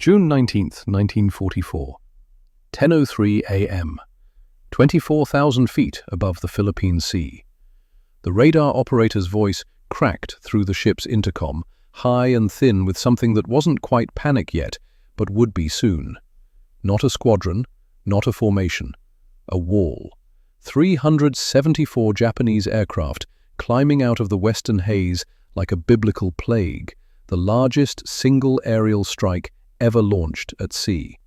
June 19, 1944. 10:03 a.m. 24,000 feet above the Philippine Sea. The radar operator's voice cracked through the ship's intercom, high and thin with something that wasn't quite panic yet, but would be soon. Not a squadron, not a formation. A wall. 374 Japanese aircraft climbing out of the western haze like a biblical plague, the largest single aerial strike ever launched at sea.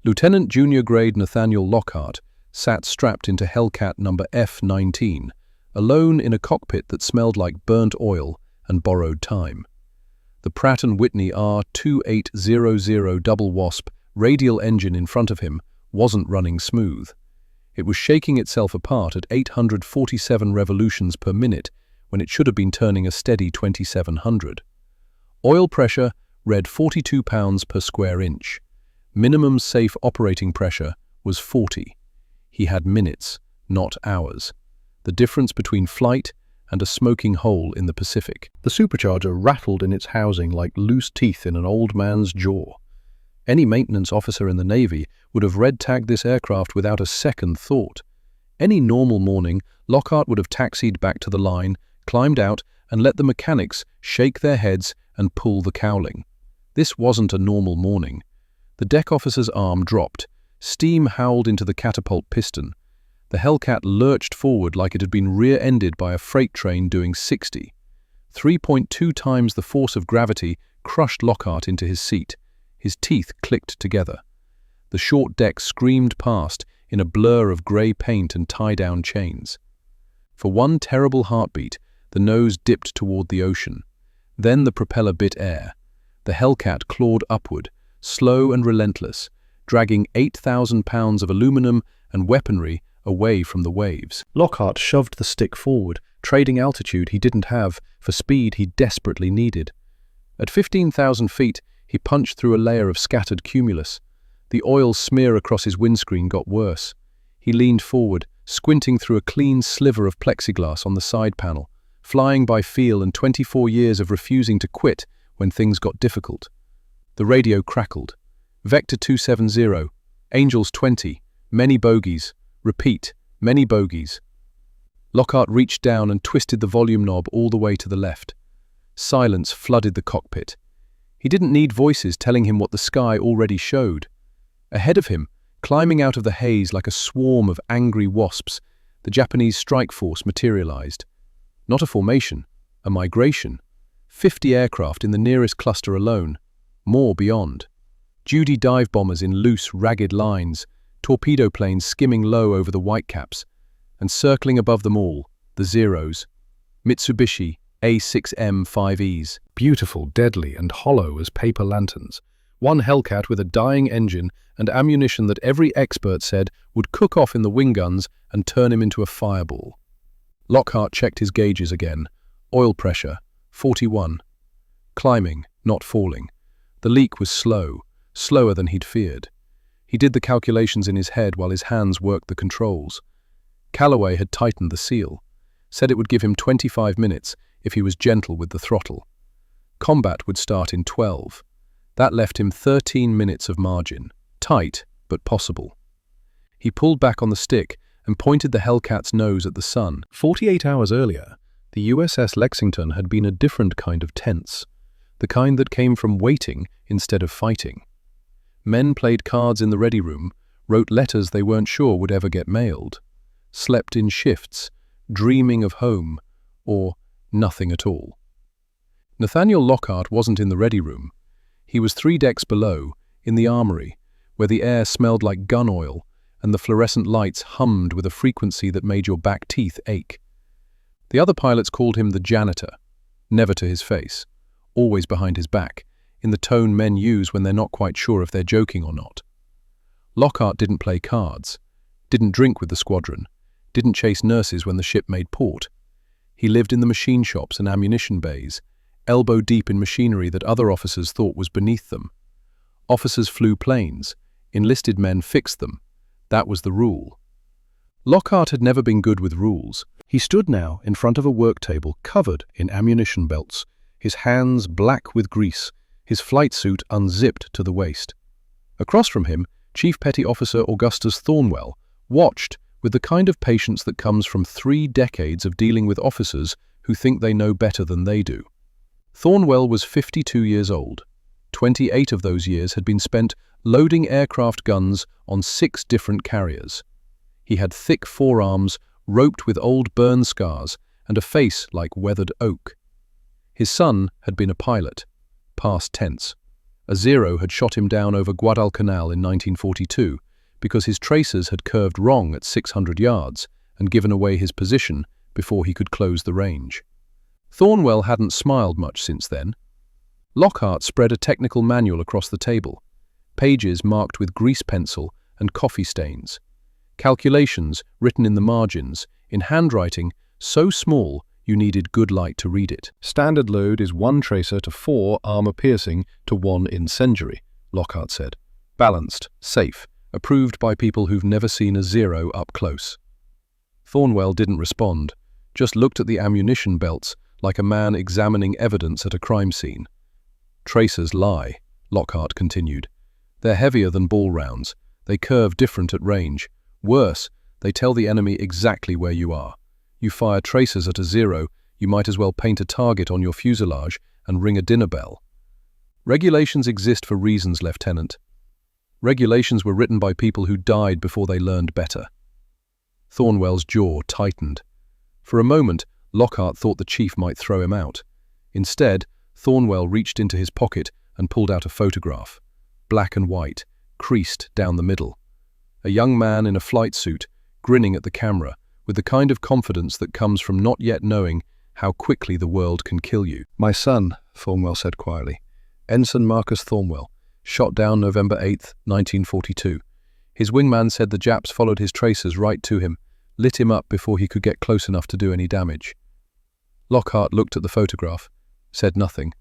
Lieutenant Junior Grade Nathaniel Lockhart sat strapped into Hellcat number F-19, alone in a cockpit that smelled like burnt oil and borrowed time. The Pratt & Whitney R2800 Double Wasp radial engine in front of him wasn't running smooth. It was shaking itself apart at 847 revolutions per minute when it should have been turning a steady 2,700. Oil pressure read 42 pounds per square inch. Minimum safe operating pressure was 40. He had minutes, not hours. The difference between flight and a smoking hole in the Pacific. The supercharger rattled in its housing like loose teeth in an old man's jaw. Any maintenance officer in the Navy would have red-tagged this aircraft without a second thought. Any normal morning, Lockhart would have taxied back to the line, climbed out, and let the mechanics shake their heads and pull the cowling. This wasn't a normal morning. The deck officer's arm dropped. Steam howled into the catapult piston. The Hellcat lurched forward like it had been rear-ended by a freight train doing 60. 3.2 times the force of gravity crushed Lockhart into his seat. His teeth clicked together. The short deck screamed past in a blur of grey paint and tie-down chains. For one terrible heartbeat, the nose dipped toward the ocean. Then the propeller bit air. The Hellcat clawed upward, slow and relentless, dragging 8,000 pounds of aluminum and weaponry away from the waves. Lockhart shoved the stick forward, trading altitude he didn't have for speed he desperately needed. At 15,000 feet, he punched through a layer of scattered cumulus. The oil smear across his windscreen got worse. He leaned forward, squinting through a clean sliver of plexiglass on the side panel, flying by feel and 24 years of refusing to quit when things got difficult. The radio crackled. Vector 270, Angels 20, many bogies. Repeat, many bogies. Lockhart reached down and twisted the volume knob all the way to the left. Silence flooded the cockpit. He didn't need voices telling him what the sky already showed. Ahead of him, climbing out of the haze like a swarm of angry wasps, the Japanese strike force materialized. Not a formation, a migration. 50 aircraft in the nearest cluster alone, more beyond. Judy dive bombers in loose, ragged lines, torpedo planes skimming low over the whitecaps, and circling above them all, the Zeros. Mitsubishi A6M5Es, beautiful, deadly, and hollow as paper lanterns. One Hellcat with a dying engine and ammunition that every expert said would cook off in the wing guns and turn him into a fireball. Lockhart checked his gauges again. Oil pressure, 41. Climbing, not falling. The leak was slow, slower than he'd feared. He did the calculations in his head while his hands worked the controls. Callaway had tightened the seal, said it would give him 25 minutes if he was gentle with the throttle. Combat would start in 12. That left him 13 minutes of margin. Tight, but possible. He pulled back on the stick and pointed the Hellcat's nose at the sun. 48 hours earlier, the USS Lexington had been a different kind of tense, the kind that came from waiting instead of fighting. Men played cards in the ready room, wrote letters they weren't sure would ever get mailed, slept in shifts, dreaming of home, or nothing at all. Nathaniel Lockhart wasn't in the ready room. He was 3 decks below, in the armory, where the air smelled like gun oil and the fluorescent lights hummed with a frequency that made your back teeth ache. The other pilots called him the janitor, never to his face, always behind his back, in the tone men use when they're not quite sure if they're joking or not. Lockhart didn't play cards, didn't drink with the squadron, didn't chase nurses when the ship made port. He lived in the machine shops and ammunition bays, elbow deep in machinery that other officers thought was beneath them. Officers flew planes, enlisted men fixed them. That was the rule. Lockhart had never been good with rules. He stood now in front of a work table covered in ammunition belts, his hands black with grease, his flight suit unzipped to the waist. Across from him, Chief Petty Officer Augustus Thornwell watched with the kind of patience that comes from 3 decades of dealing with officers who think they know better than they do. Thornwell was 52 years old. 28 of those years had been spent loading aircraft guns on 6 different carriers. He had thick forearms, roped with old burn scars, and a face like weathered oak. His son had been a pilot, past tense. A Zero had shot him down over Guadalcanal in 1942 because his tracers had curved wrong at 600 yards and given away his position before he could close the range. Thornwell hadn't smiled much since then. Lockhart spread a technical manual across the table, pages marked with grease pencil and coffee stains, calculations written in the margins, in handwriting so small you needed good light to read it. Standard load is 1 tracer to 4 armor-piercing to 1 incendiary, Lockhart said. Balanced, safe, approved by people who've never seen a Zero up close. Thornwell didn't respond, just looked at the ammunition belts like a man examining evidence at a crime scene. Tracers lie, Lockhart continued. They're heavier than ball rounds. They curve different at range. Worse, they tell the enemy exactly where you are. You fire tracers at a Zero, you might as well paint a target on your fuselage and ring a dinner bell. Regulations exist for reasons, Lieutenant. Regulations were written by people who died before they learned better. Thornwell's jaw tightened. For a moment, Lockhart thought the chief might throw him out. Instead, Thornwell reached into his pocket and pulled out a photograph, black and white, creased down the middle. A young man in a flight suit, grinning at the camera, with the kind of confidence that comes from not yet knowing how quickly the world can kill you. My son, Thornwell said quietly. Ensign Marcus Thornwell, shot down November 8, 1942. His wingman said the Japs followed his tracers right to him, lit him up before he could get close enough to do any damage. Lockhart looked at the photograph, said nothing.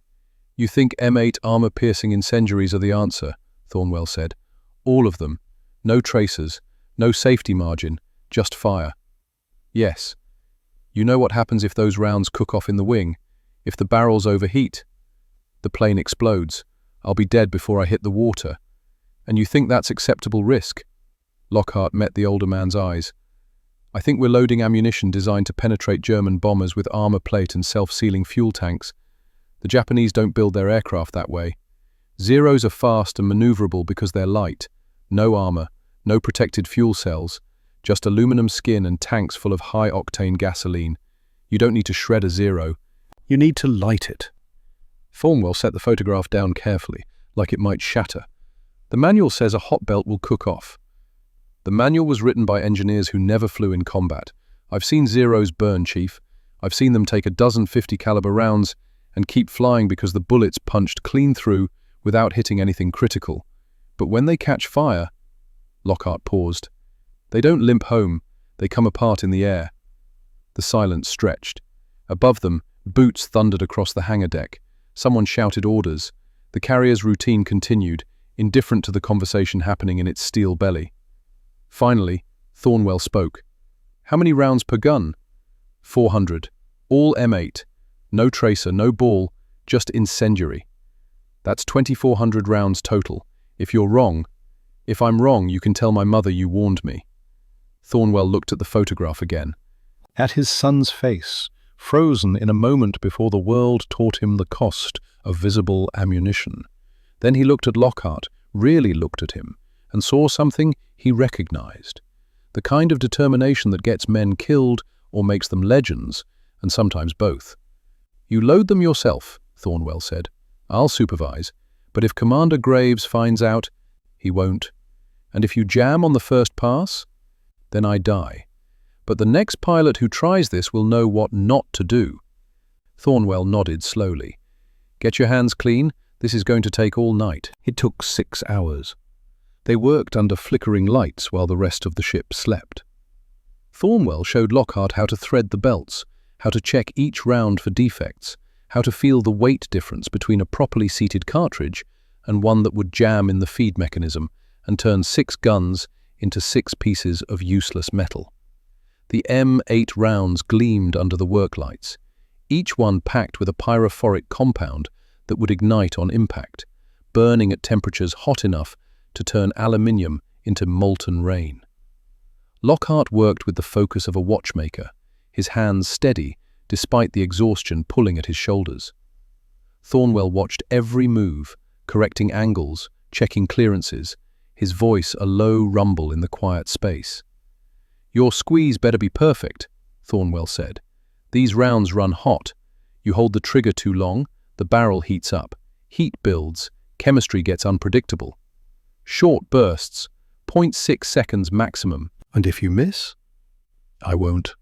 You think M8 armor-piercing incendiaries are the answer, Thornwell said. All of them. No tracers, no safety margin, just fire. Yes. You know what happens if those rounds cook off in the wing? If the barrels overheat? The plane explodes. I'll be dead before I hit the water. And you think that's acceptable risk? Lockhart met the older man's eyes. I think we're loading ammunition designed to penetrate German bombers with armor plate and self-sealing fuel tanks. The Japanese don't build their aircraft that way. Zeros are fast and maneuverable because they're light. No armor, no protected fuel cells, just aluminum skin and tanks full of high-octane gasoline. You don't need to shred a Zero. You need to light it. Thornwell set the photograph down carefully, like it might shatter. The manual says a hot belt will cook off. The manual was written by engineers who never flew in combat. I've seen Zeros burn, Chief. I've seen them take a dozen 50 caliber rounds and keep flying because the bullets punched clean through without hitting anything critical. But when they catch fire, Lockhart paused. They don't limp home, they come apart in the air. The silence stretched. Above them, boots thundered across the hangar deck. Someone shouted orders. The carrier's routine continued, indifferent to the conversation happening in its steel belly. Finally, Thornwell spoke. How many rounds per gun? 400. All M8. No tracer, no ball, just incendiary. That's 2,400 rounds total. If you're wrong, if I'm wrong, you can tell my mother you warned me. Thornwell looked at the photograph again. At his son's face, frozen in a moment before the world taught him the cost of visible ammunition. Then he looked at Lockhart, really looked at him, and saw something he recognized. The kind of determination that gets men killed or makes them legends, and sometimes both. You load them yourself, Thornwell said. I'll supervise, but if Commander Graves finds out, he won't. And if you jam on the first pass, then I die. But the next pilot who tries this will know what not to do. Thornwell nodded slowly. Get your hands clean. This is going to take all night. It took 6 hours. They worked under flickering lights while the rest of the ship slept. Thornwell showed Lockhart how to thread the belts, how to check each round for defects, how to feel the weight difference between a properly seated cartridge and one that would jam in the feed mechanism and turn 6 guns into 6 pieces of useless metal. The M8 rounds gleamed under the work lights, each one packed with a pyrophoric compound that would ignite on impact, burning at temperatures hot enough to turn aluminium into molten rain. Lockhart worked with the focus of a watchmaker, his hands steady despite the exhaustion pulling at his shoulders. Thornwell watched every move, correcting angles, checking clearances, his voice a low rumble in the quiet space. "Your squeeze better be perfect," Thornwell said. "These rounds run hot. You hold the trigger too long, the barrel heats up. Heat builds, chemistry gets unpredictable. Short bursts, 0.6 seconds maximum. And if you miss?" "I won't."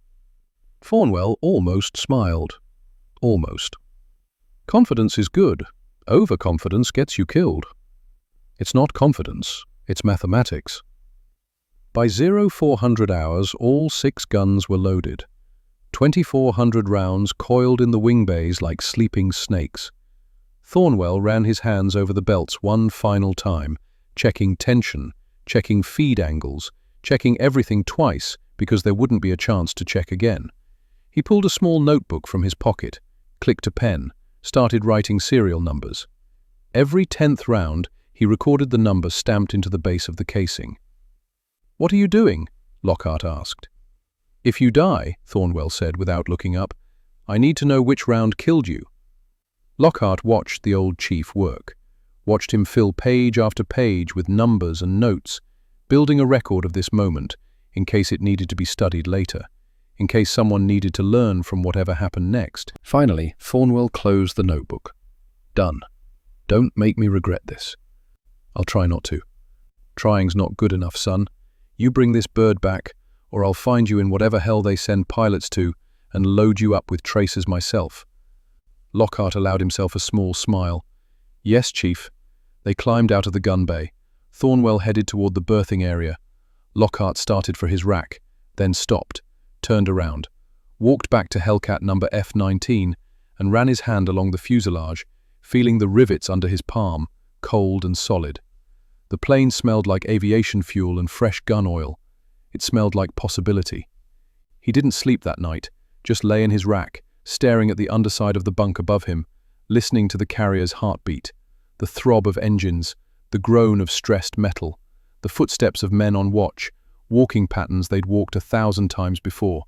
Thornwell almost smiled. Almost. Confidence is good. Overconfidence gets you killed. It's not confidence, it's mathematics. By 0400 hours, all 6 guns were loaded. 2,400 rounds coiled in the wing bays like sleeping snakes. Thornwell ran his hands over the belts one final time, checking tension, checking feed angles, checking everything twice because there wouldn't be a chance to check again. He pulled a small notebook from his pocket, clicked a pen, started writing serial numbers. Every 10th round, he recorded the number stamped into the base of the casing. "What are you doing?" Lockhart asked. "If you die," Thornwell said without looking up, "I need to know which round killed you." Lockhart watched the old chief work, watched him fill page after page with numbers and notes, building a record of this moment in case it needed to be studied later, in case someone needed to learn from whatever happened next. Finally, Thornwell closed the notebook. "Done. Don't make me regret this." "I'll try not to." "Trying's not good enough, son. You bring this bird back, or I'll find you in whatever hell they send pilots to and load you up with traces myself." Lockhart allowed himself a small smile. "Yes, Chief." They climbed out of the gun bay. Thornwell headed toward the berthing area. Lockhart started for his rack, then stopped, turned around, walked back to Hellcat number F-19 and ran his hand along the fuselage, feeling the rivets under his palm, cold and solid. The plane smelled like aviation fuel and fresh gun oil. It smelled like possibility. He didn't sleep that night, just lay in his rack, staring at the underside of the bunk above him, listening to the carrier's heartbeat, the throb of engines, the groan of stressed metal, the footsteps of men on watch, walking patterns they'd walked 1,000 times before.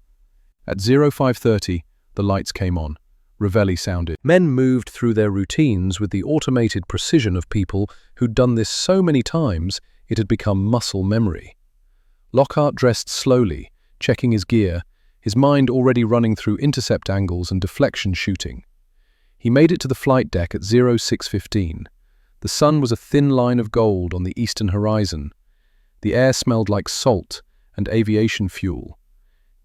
At 0530, the lights came on. Reveille sounded. Men moved through their routines with the automated precision of people who'd done this so many times it had become muscle memory. Lockhart dressed slowly, checking his gear, his mind already running through intercept angles and deflection shooting. He made it to the flight deck at 0615. The sun was a thin line of gold on the eastern horizon. The air smelled like salt and aviation fuel.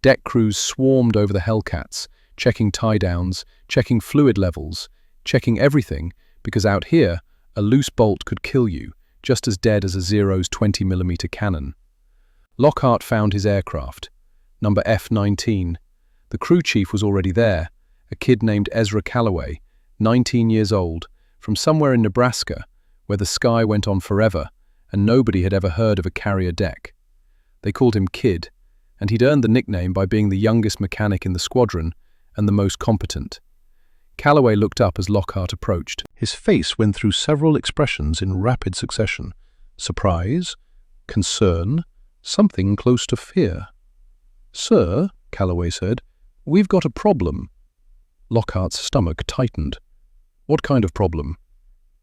Deck crews swarmed over the Hellcats, checking tie-downs, checking fluid levels, checking everything, because out here, a loose bolt could kill you, just as dead as a Zero's 20mm cannon. Lockhart found his aircraft, number F-19. The crew chief was already there, a kid named Ezra Calloway, 19 years old, from somewhere in Nebraska, where the sky went on forever, and nobody had ever heard of a carrier deck. They called him Kid, and he'd earned the nickname by being the youngest mechanic in the squadron and the most competent. Calloway looked up as Lockhart approached. His face went through several expressions in rapid succession. Surprise, concern, something close to fear. "Sir," Calloway said, "we've got a problem." Lockhart's stomach tightened. "What kind of problem?"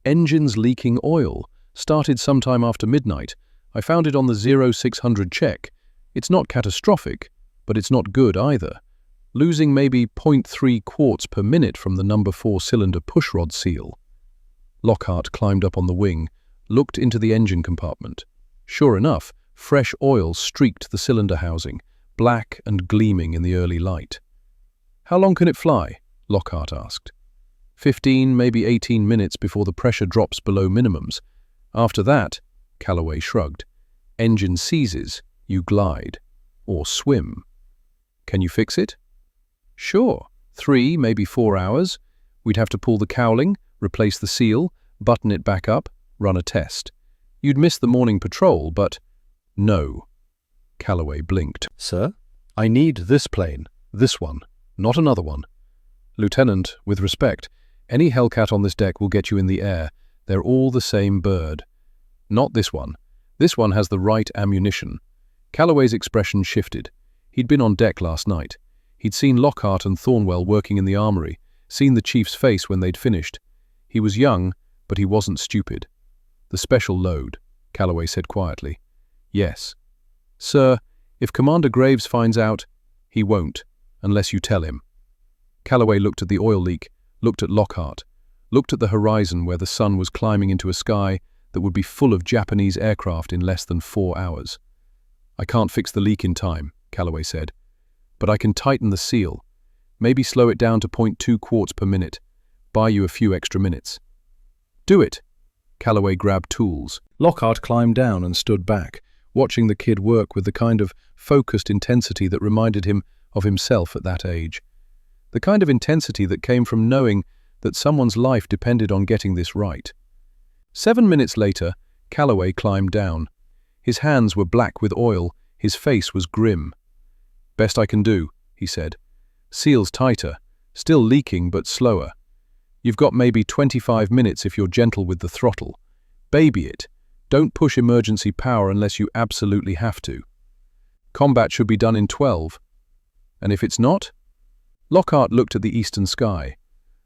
"Engines leaking oil. Started sometime after midnight. I found it on the 0600 check. It's not catastrophic, but it's not good either. Losing maybe 0.3 quarts per minute from the number 4-cylinder pushrod seal." Lockhart climbed up on the wing, looked into the engine compartment. Sure enough, fresh oil streaked the cylinder housing, black and gleaming in the early light. "How long can it fly?" Lockhart asked. 15, maybe 18 minutes before the pressure drops below minimums. After that, Calloway shrugged, engine seizes, you glide. Or swim. "Can you fix it?" "Sure. 3, maybe 4 hours. We'd have to pull the cowling, replace the seal, button it back up, run a test. You'd miss the morning patrol, but—" "No." Calloway blinked. "Sir, I need this plane. This one. Not another one." "Lieutenant, with respect, Any Hellcat on this deck will get you in the air. They're all the same bird. Not this one. This one has the right ammunition. Calloway's expression shifted. He'd been on deck last night. He'd seen Lockhart and Thornwell working in the armory, seen the chief's face when they'd finished. He was young, but he wasn't stupid. The special load, Calloway said quietly. Yes. Sir, if Commander Graves finds out, he won't, unless you tell him. Calloway looked at the oil leak, looked at Lockhart, looked at the horizon where the sun was climbing into a sky that would be full of Japanese aircraft in less than 4 hours. I can't fix the leak in time, Calloway said, but I can tighten the seal, maybe slow it down to 0.2 quarts per minute, buy you a few extra minutes. Do it! Calloway grabbed tools. Lockhart climbed down and stood back, watching the kid work with the kind of focused intensity that reminded him of himself at that age. The kind of intensity that came from knowing that someone's life depended on getting this right. 7 minutes later, Calloway climbed down. His hands were black with oil, his face was grim. Best I can do, he said. Seal's tighter, still leaking but slower. You've got maybe 25 minutes if you're gentle with the throttle. Baby it. Don't push emergency power unless you absolutely have to. Combat should be done in 12. And if it's not? Lockhart looked at the eastern sky.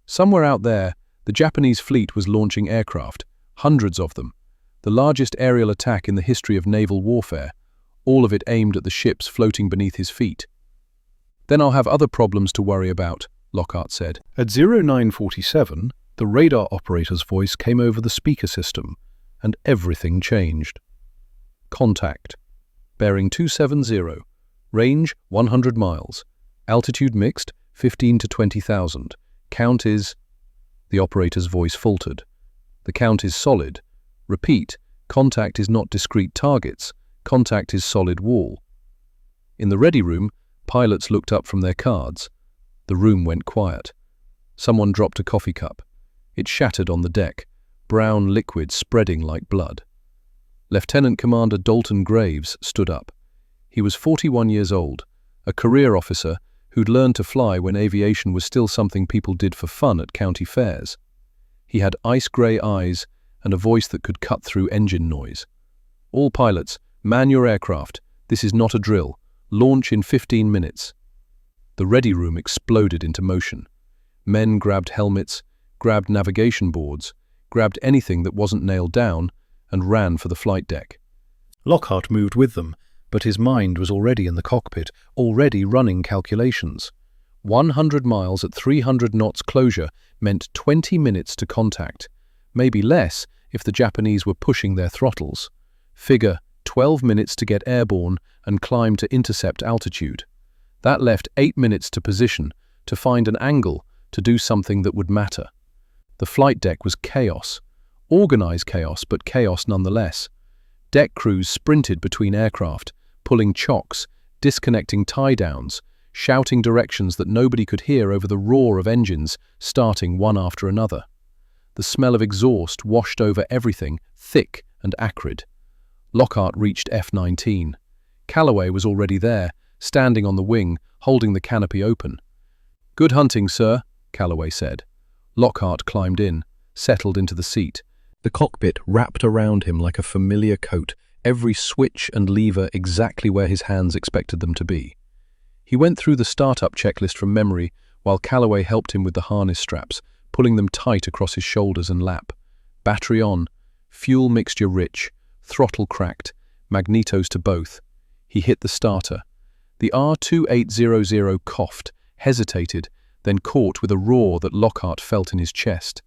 Somewhere out there, the Japanese fleet was launching aircraft, hundreds of them, the largest aerial attack in the history of naval warfare, all of it aimed at the ships floating beneath his feet. Then I'll have other problems to worry about, Lockhart said. At 0947, the radar operator's voice came over the speaker system, and everything changed. Contact. Bearing 270, range 100 miles, altitude mixed 15 to 20,000. Count is... The operator's voice faltered. The count is solid. Repeat, contact is not discrete targets. Contact is solid wall. In the ready room, pilots looked up from their cards. The room went quiet. Someone dropped a coffee cup. It shattered on the deck, brown liquid spreading like blood. Lieutenant Commander Dalton Graves stood up. He was 41 years old, a career officer who'd learned to fly when aviation was still something people did for fun at county fairs. He had ice-grey eyes and a voice that could cut through engine noise. All pilots, man your aircraft. This is not a drill. Launch in 15 minutes. The ready room exploded into motion. Men grabbed helmets, grabbed navigation boards, grabbed anything that wasn't nailed down, and ran for the flight deck. Lockhart moved with them, but his mind was already in the cockpit, already running calculations. 100 miles at 300 knots closure meant 20 minutes to contact, maybe less if the Japanese were pushing their throttles. Figure 12 minutes to get airborne and climb to intercept altitude. That left 8 minutes to position, to find an angle, to do something that would matter. The flight deck was chaos. Organized chaos, but chaos nonetheless. Deck crews sprinted between aircraft, pulling chocks, disconnecting tie-downs, shouting directions that nobody could hear over the roar of engines starting one after another. The smell of exhaust washed over everything, thick and acrid. Lockhart reached F-19. Calloway was already there, standing on the wing, holding the canopy open. "Good hunting, sir," Calloway said. Lockhart climbed in, settled into the seat. The cockpit wrapped around him like a familiar coat, every switch and lever exactly where his hands expected them to be. He went through the startup checklist from memory while Calloway helped him with the harness straps, pulling them tight across his shoulders and lap. Battery on, fuel mixture rich, throttle cracked, magnetos to both. He hit the starter. The R2800 coughed, hesitated, then caught with a roar that Lockhart felt in his chest.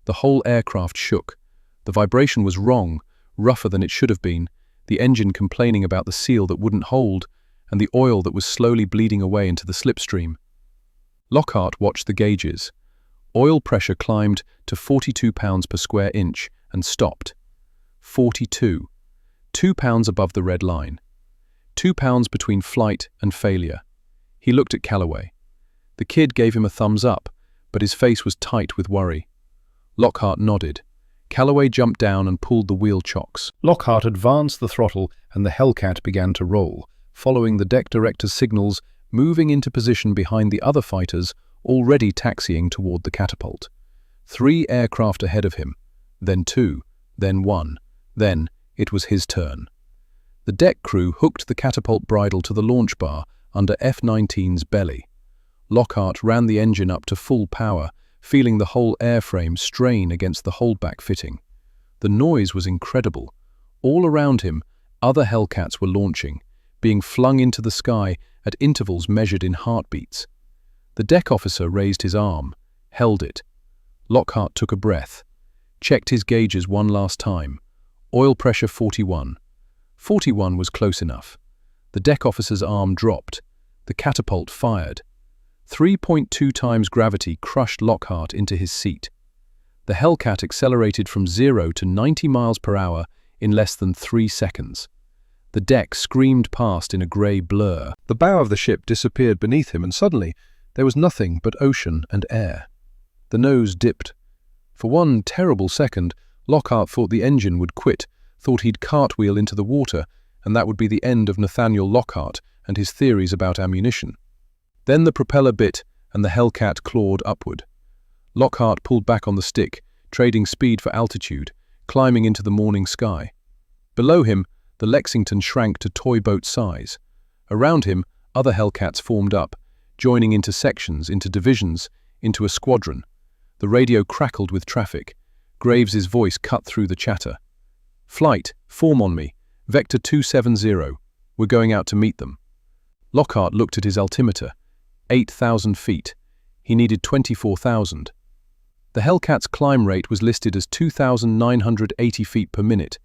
The whole aircraft shook. The vibration was wrong, rougher than it should have been, the engine complaining about the seal that wouldn't hold, and the oil that was slowly bleeding away into the slipstream. Lockhart watched the gauges. Oil pressure climbed to 42 pounds per square inch and stopped. 42. 2 pounds above the red line. 2 pounds between flight and failure. He looked at Calloway. The kid gave him a thumbs up, but his face was tight with worry. Lockhart nodded. Calloway jumped down and pulled the wheel chocks. Lockhart advanced the throttle and the Hellcat began to roll, following the deck director's signals, moving into position behind the other fighters already taxiing toward the catapult. 3 aircraft ahead of him, then 2, then 1, then it was his turn. The deck crew hooked the catapult bridle to the launch bar under F-19's belly. Lockhart ran the engine up to full power, feeling the whole airframe strain against the holdback fitting. The noise was incredible. All around him, other Hellcats were launching, being flung into the sky at intervals measured in heartbeats. The deck officer raised his arm, held it. Lockhart took a breath, checked his gauges one last time. Oil pressure 41. 41 was close enough. The deck officer's arm dropped. The catapult fired. 3.2 times gravity crushed Lockhart into his seat. The Hellcat accelerated from 0 to 90 miles per hour in less than 3 seconds. The deck screamed past in a grey blur. The bow of the ship disappeared beneath him, and suddenly there was nothing but ocean and air. The nose dipped. For one terrible second, Lockhart thought the engine would quit, thought he'd cartwheel into the water, and that would be the end of Nathaniel Lockhart and his theories about ammunition. Then the propeller bit, and the Hellcat clawed upward. Lockhart pulled back on the stick, trading speed for altitude, climbing into the morning sky. Below him, the Lexington shrank to toy boat size. Around him, other Hellcats formed up, joining into sections, into divisions, into a squadron. The radio crackled with traffic. Graves's voice cut through the chatter. "Flight, form on me. Vector 270. We're going out to meet them." Lockhart looked at his altimeter. 8,000 feet. He needed 24,000. The Hellcat's climb rate was listed as 2,980 feet per minute,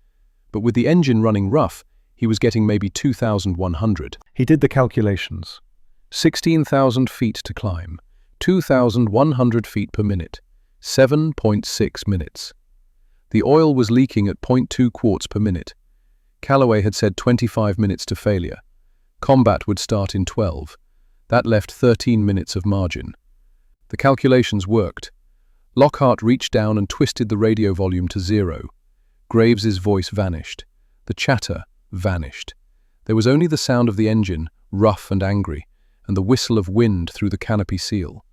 but with the engine running rough, he was getting maybe 2,100. He did the calculations. 16,000 feet to climb, 2,100 feet per minute, 7.6 minutes. The oil was leaking at 0.2 quarts per minute. Callaway had said 25 minutes to failure. Combat would start in 12. That left 13 minutes of margin. The calculations worked. Lockhart reached down and twisted the radio volume to 0. Graves's voice vanished. The chatter vanished. There was only the sound of the engine, rough and angry, and the whistle of wind through the canopy seal.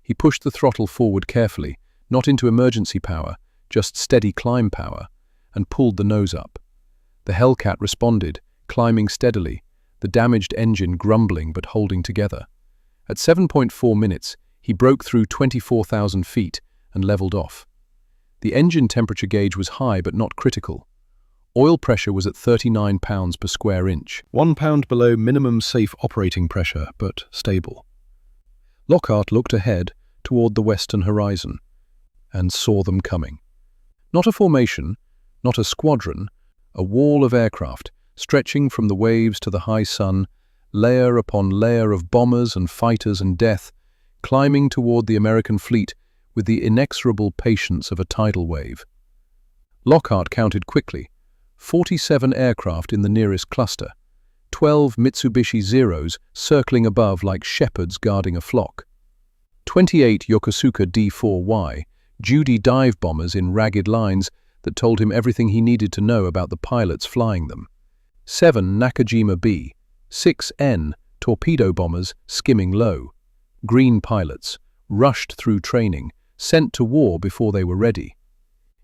He pushed the throttle forward carefully, not into emergency power, just steady climb power, and pulled the nose up. The Hellcat responded, climbing steadily, the damaged engine grumbling but holding together. At 7.4 minutes, he broke through 24,000 feet and leveled off. The engine temperature gauge was high but not critical. Oil pressure was at 39 pounds per square inch, 1 pound below minimum safe operating pressure, but stable. Lockhart looked ahead toward the western horizon and saw them coming. Not a formation, not a squadron, a wall of aircraft, stretching from the waves to the high sun, layer upon layer of bombers and fighters and death, climbing toward the American fleet with the inexorable patience of a tidal wave. Lockhart counted quickly. 47 aircraft in the nearest cluster, 12 Mitsubishi Zeros circling above like shepherds guarding a flock, 28 Yokosuka D-4Y, Judy dive bombers in ragged lines that told him everything he needed to know about the pilots flying them, 7 Nakajima B, 6 N torpedo bombers skimming low, green pilots, rushed through training, sent to war before they were ready.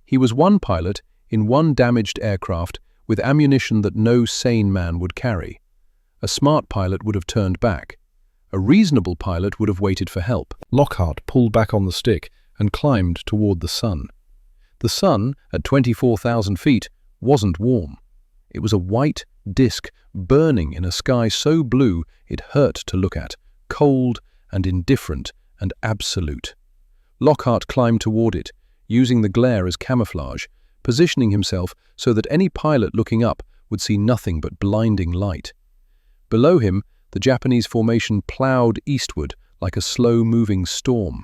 He was one pilot in one damaged aircraft with ammunition that no sane man would carry. A smart pilot would have turned back. A reasonable pilot would have waited for help. Lockhart pulled back on the stick and climbed toward the sun. The sun, at 24,000 feet, wasn't warm. It was a white disk burning in a sky so blue it hurt to look at, cold and indifferent and absolute. Lockhart climbed toward it, using the glare as camouflage, positioning himself so that any pilot looking up would see nothing but blinding light. Below him, the Japanese formation plowed eastward like a slow-moving storm.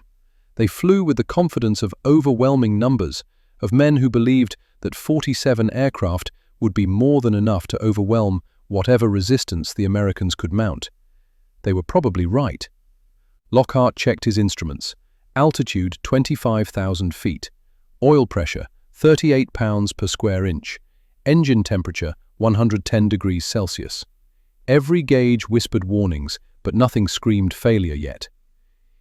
They flew with the confidence of overwhelming numbers, of men who believed that 47 aircraft would be more than enough to overwhelm whatever resistance the Americans could mount. They were probably right. Lockhart checked his instruments. Altitude 25,000 feet. Oil pressure 38 pounds per square inch. Engine temperature 110 degrees Celsius. Every gauge whispered warnings, but nothing screamed failure yet.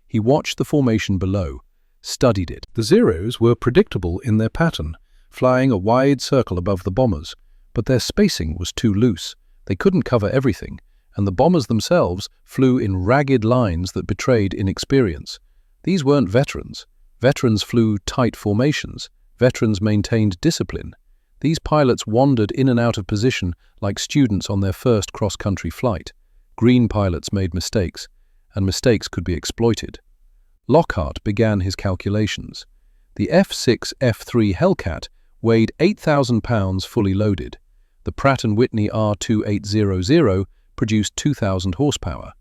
He watched the formation below, studied it. The Zeros were predictable in their pattern, flying a wide circle above the bombers, but their spacing was too loose. They couldn't cover everything, and the bombers themselves flew in ragged lines that betrayed inexperience. These weren't veterans. Veterans flew tight formations. Veterans maintained discipline. These pilots wandered in and out of position like students on their first cross-country flight. Green pilots made mistakes, and mistakes could be exploited. Lockhart began his calculations. The F-6 F-3 Hellcat weighed 8,000 pounds fully loaded. The Pratt & Whitney R2800 produced 2,000 horsepower.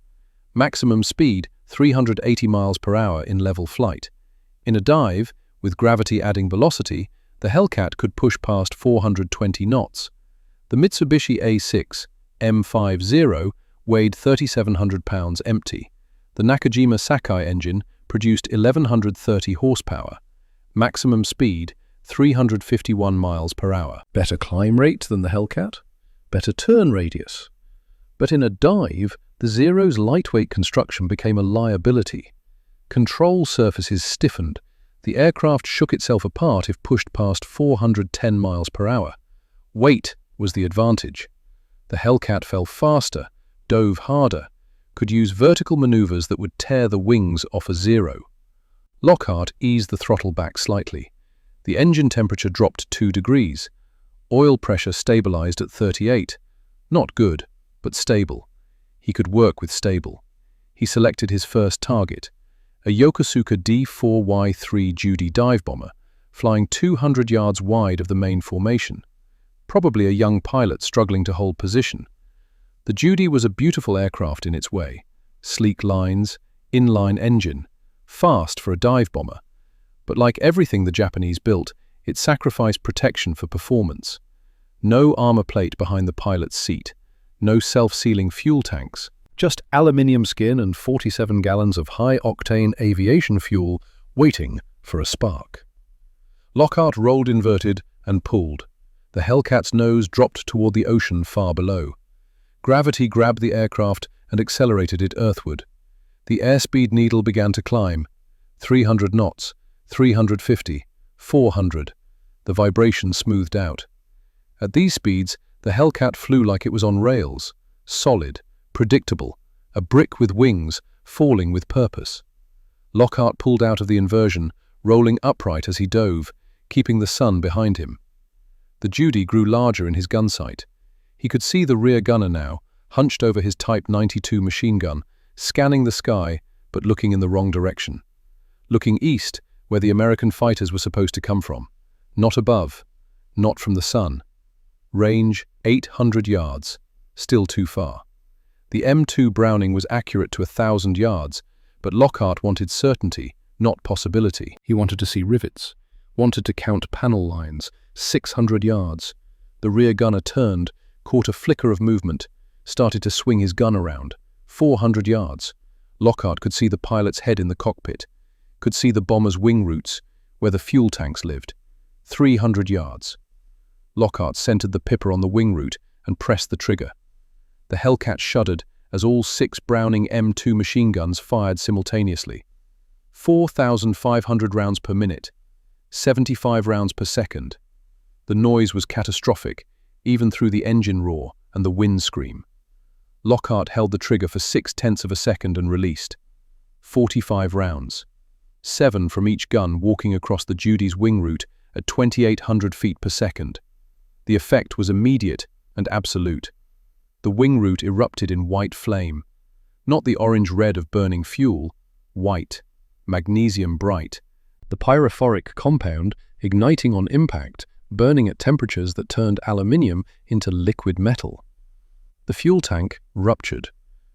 Maximum speed 380 miles per hour in level flight. In a dive, with gravity adding velocity, the Hellcat could push past 420 knots. The Mitsubishi A6 M50 weighed 3,700 pounds empty. The Nakajima Sakai engine produced 1,130 horsepower. Maximum speed 351 miles per hour. Better climb rate than the Hellcat, better turn radius. But in a dive, the Zero's lightweight construction became a liability. Control surfaces stiffened. The aircraft shook itself apart if pushed past 410 miles per hour. Weight was the advantage. The Hellcat fell faster, dove harder, could use vertical maneuvers that would tear the wings off a Zero. Lockhart eased the throttle back slightly. The engine temperature dropped 2 degrees. Oil pressure stabilized at 38. Not good, but stable. He could work with stable. He selected his first target, a Yokosuka D4Y3 Judy dive bomber, flying 200 yards wide of the main formation. Probably a young pilot struggling to hold position. The Judy was a beautiful aircraft in its way. Sleek lines, inline engine, fast for a dive bomber. But like everything the Japanese built, it sacrificed protection for performance. No armor plate behind the pilot's seat. No self-sealing fuel tanks. Just aluminium skin and 47 gallons of high-octane aviation fuel waiting for a spark. Lockhart rolled inverted and pulled. The Hellcat's nose dropped toward the ocean far below. Gravity grabbed the aircraft and accelerated it earthward. The airspeed needle began to climb. 300 knots, 350, 400. The vibration smoothed out. At these speeds, the Hellcat flew like it was on rails, solid, predictable, a brick with wings, falling with purpose. Lockhart pulled out of the inversion, rolling upright as he dove, keeping the sun behind him. The Judy grew larger in his gun sight. He could see the rear gunner now, hunched over his Type 92 machine gun, scanning the sky, but looking in the wrong direction. Looking east, where the American fighters were supposed to come from. Not above, not from the sun. Range 800 yards, still too far. The M2 Browning was accurate to 1,000 yards, but Lockhart wanted certainty, not possibility. He wanted to see rivets, wanted to count panel lines, 600 yards. The rear gunner turned, caught a flicker of movement, started to swing his gun around. 400 yards. Lockhart could see the pilot's head in the cockpit, could see the bomber's wing roots, where the fuel tanks lived. 300 yards. Lockhart centered the pipper on the wing root and pressed the trigger. The Hellcat shuddered as all 6 Browning M2 machine guns fired simultaneously. 4,500 rounds per minute, 75 rounds per second. The noise was catastrophic, even through the engine roar and the wind scream. Lockhart held the trigger for 0.6 of a second and released. 45 rounds. 7 from each gun walking across the Judy's wing route at 2,800 feet per second. The effect was immediate and absolute. The wing root erupted in white flame. Not the orange-red of burning fuel, white, magnesium bright. The pyrophoric compound igniting on impact, burning at temperatures that turned aluminium into liquid metal. The fuel tank ruptured.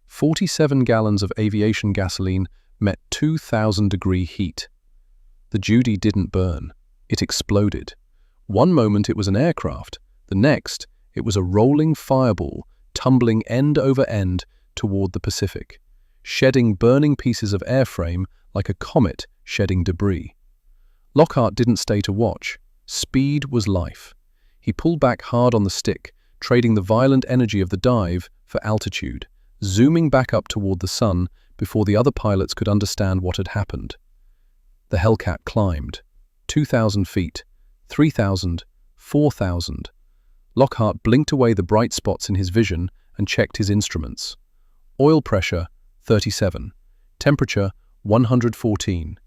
47 gallons of aviation gasoline met 2,000-degree heat. The Judy didn't burn. It exploded. One moment it was an aircraft. The next, it was a rolling fireball, tumbling end over end toward the Pacific, shedding burning pieces of airframe like a comet shedding debris. Lockhart didn't stay to watch. Speed was life. He pulled back hard on the stick, trading the violent energy of the dive for altitude, zooming back up toward the sun before the other pilots could understand what had happened. The Hellcat climbed. 2,000 feet, 3,000, 4,000. Lockhart blinked away the bright spots in his vision and checked his instruments. Oil pressure, 37. Temperature, 114.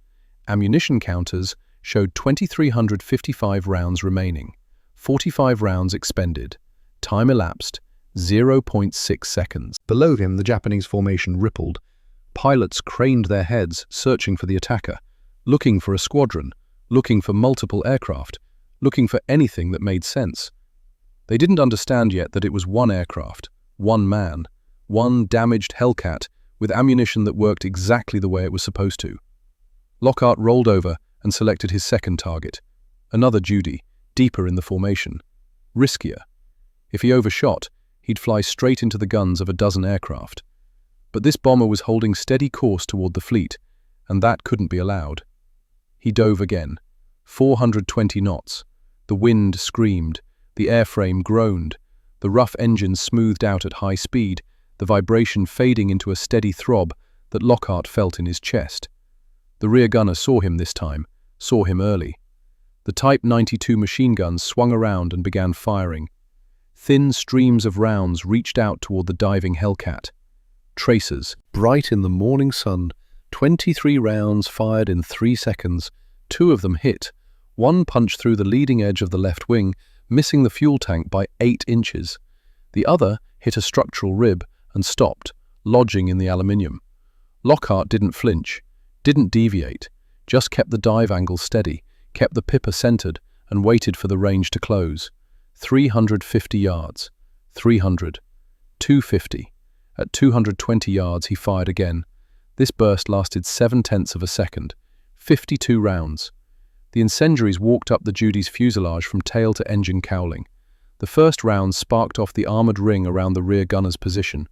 Ammunition counters showed 2,355 rounds remaining. 45 rounds expended. Time elapsed, 0.6 seconds. Below him, the Japanese formation rippled. Pilots craned their heads, searching for the attacker, looking for a squadron, looking for multiple aircraft, looking for anything that made sense. They didn't understand yet that it was one aircraft, one man, one damaged Hellcat with ammunition that worked exactly the way it was supposed to. Lockhart rolled over and selected his second target, another Judy, deeper in the formation. Riskier. If he overshot, he'd fly straight into the guns of a dozen aircraft. But this bomber was holding steady course toward the fleet, and that couldn't be allowed. He dove again. 420 knots. The wind screamed. The airframe groaned. The rough engine smoothed out at high speed, the vibration fading into a steady throb that Lockhart felt in his chest. The rear gunner saw him this time, saw him early. The Type 92 machine guns swung around and began firing. Thin streams of rounds reached out toward the diving Hellcat. Tracers, bright in the morning sun, 23 rounds fired in 3 seconds. 2 of them hit. One punched through the leading edge of the left wing, missing the fuel tank by 8 inches. The other hit a structural rib and stopped, lodging in the aluminium. Lockhart didn't flinch, didn't deviate, just kept the dive angle steady, kept the pipper centered, and waited for the range to close. 350 yards, 300, 250. At 220 yards, he fired again. This burst lasted 0.7 of a second. 52 rounds. The incendiaries walked up the Judy's fuselage from tail to engine cowling. The first rounds sparked off the armored ring around the rear gunner's position.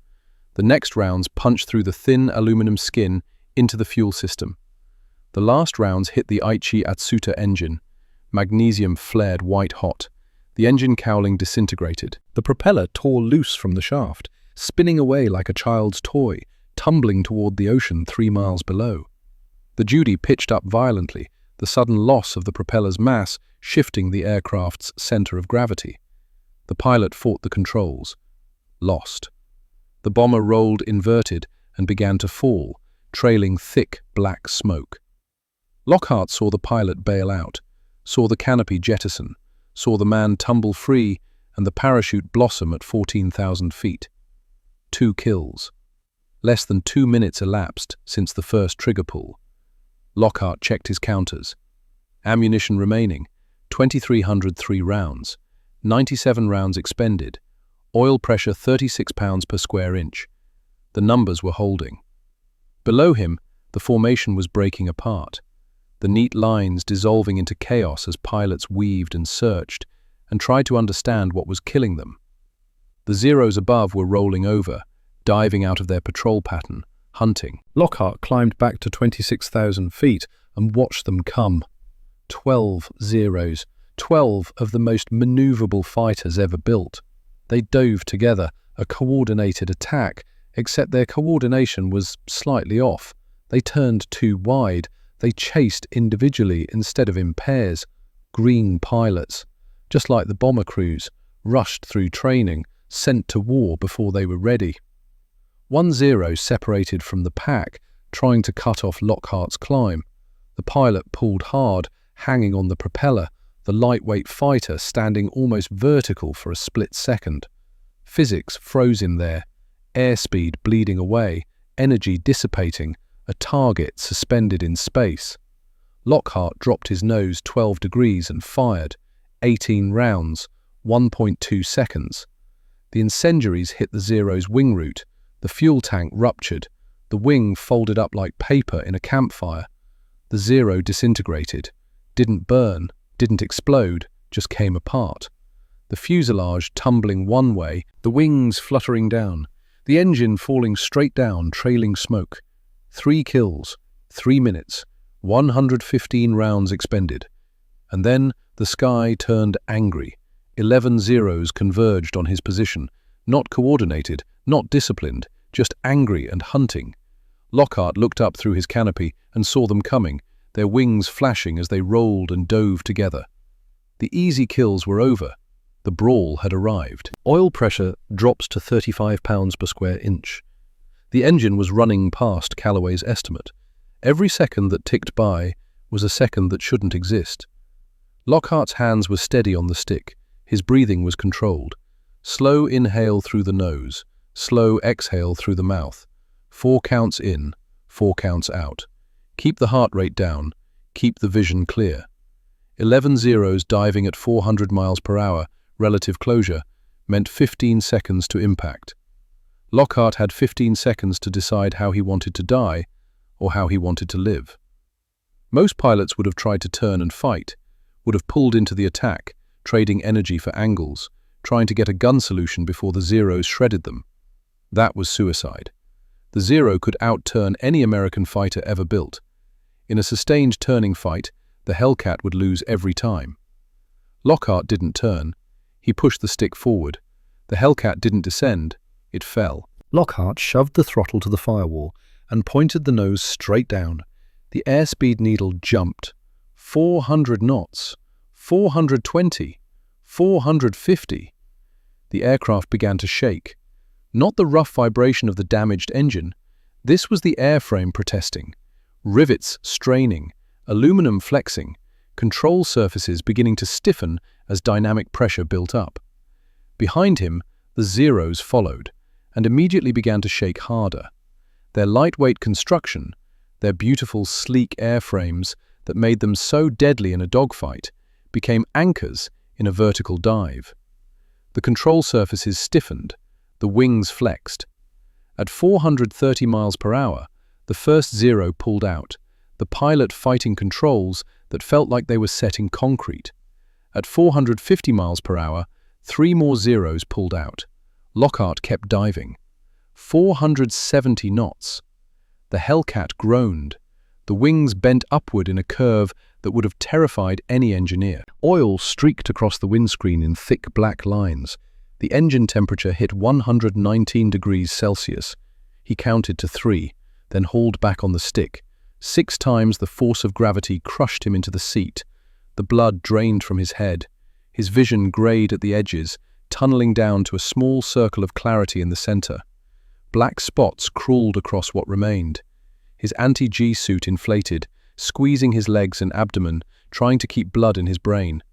The next rounds punched through the thin aluminum skin into the fuel system. The last rounds hit the Aichi Atsuta engine. Magnesium flared white-hot. The engine cowling disintegrated. The propeller tore loose from the shaft, spinning away like a child's toy, tumbling toward the ocean 3 miles below. The Judy pitched up violently, the sudden loss of the propeller's mass shifting the aircraft's center of gravity. The pilot fought the controls. Lost. The bomber rolled inverted and began to fall, trailing thick black smoke. Lockhart saw the pilot bail out, saw the canopy jettison, saw the man tumble free and the parachute blossom at 14,000 feet. 2 kills. Less than 2 minutes elapsed since the first trigger pull. Lockhart checked his counters. Ammunition remaining, 2,303 rounds, 97 rounds expended, oil pressure 36 pounds per square inch. The numbers were holding. Below him, the formation was breaking apart, the neat lines dissolving into chaos as pilots weaved and searched and tried to understand what was killing them. The Zeros above were rolling over, diving out of their patrol pattern, hunting. Lockhart climbed back to 26,000 feet and watched them come. 12 Zeros, 12 of the most maneuverable fighters ever built. They dove together, a coordinated attack, except their coordination was slightly off. They turned too wide. They chased individually instead of in pairs. Green pilots, just like the bomber crews, rushed through training, sent to war before they were ready. 1 Zero separated from the pack, trying to cut off Lockhart's climb. The pilot pulled hard, hanging on the propeller, the lightweight fighter standing almost vertical for a split second. Physics froze him there, airspeed bleeding away, energy dissipating, a target suspended in space. Lockhart dropped his nose 12 degrees and fired. 18 rounds, 1.2 seconds. The incendiaries hit the Zero's wing root. The fuel tank ruptured. The wing folded up like paper in a campfire. The Zero disintegrated. Didn't burn, didn't explode, just came apart. The fuselage tumbling one way, the wings fluttering down, the engine falling straight down, trailing smoke. 3 kills, 3 minutes, 115 rounds expended. And then the sky turned angry. 11 Zeros converged on his position, not coordinated, not disciplined, just angry and hunting. Lockhart looked up through his canopy and saw them coming, their wings flashing as they rolled and dove together. The easy kills were over. The brawl had arrived. Oil pressure dropped to 35 pounds per square inch. The engine was running past Callaway's estimate. Every second that ticked by was a second that shouldn't exist. Lockhart's hands were steady on the stick. His breathing was controlled. Slow inhale through the nose, slow exhale through the mouth. 4 counts in, 4 counts out. Keep the heart rate down, keep the vision clear. 11 zeros diving at 400 miles per hour, relative closure, meant 15 seconds to impact. Lockhart had 15 seconds to decide how he wanted to die or how he wanted to live. Most pilots would have tried to turn and fight, would have pulled into the attack, trading energy for angles, trying to get a gun solution before the Zeros shredded them. That was suicide. The Zero could outturn any American fighter ever built. In a sustained turning fight, the Hellcat would lose every time. Lockhart didn't turn. He pushed the stick forward. The Hellcat didn't descend. It fell. Lockhart shoved the throttle to the firewall and pointed the nose straight down. The airspeed needle jumped. 400 knots. 420. 450. The aircraft began to shake. Not the rough vibration of the damaged engine. This was the airframe protesting. Rivets straining, aluminum flexing, control surfaces beginning to stiffen as dynamic pressure built up. Behind him, the Zeros followed, and immediately began to shake harder. Their lightweight construction, their beautiful, sleek airframes that made them so deadly in a dogfight, became anchors in a vertical dive. The control surfaces stiffened, the wings flexed. At 430 miles per hour, the first Zero pulled out, the pilot fighting controls that felt like they were set in concrete. At 450 miles per hour, 3 more Zeros pulled out. Lockhart kept diving. 470 knots. The Hellcat groaned. The wings bent upward in a curve that would have terrified any engineer. Oil streaked across the windscreen in thick black lines. The engine temperature hit 119 degrees Celsius. He counted to 3, then hauled back on the stick. 6 times the force of gravity crushed him into the seat. The blood drained from his head. His vision grayed at the edges, tunneling down to a small circle of clarity in the center. Black spots crawled across what remained. His anti-G suit inflated, squeezing his legs and abdomen, trying to keep blood in his brain.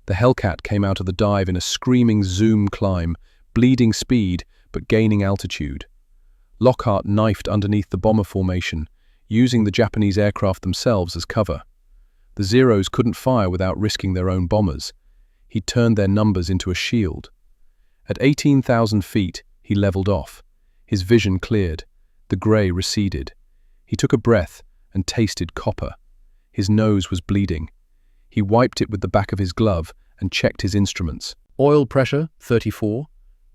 The Hellcat came out of the dive in a screaming zoom climb, bleeding speed but gaining altitude. Lockhart knifed underneath the bomber formation, using the Japanese aircraft themselves as cover. The Zeros couldn't fire without risking their own bombers. He turned their numbers into a shield. At 18,000 feet, he leveled off. His vision cleared. The grey receded. He took a breath and tasted copper. His nose was bleeding. He wiped it with the back of his glove and checked his instruments. Oil pressure, 34.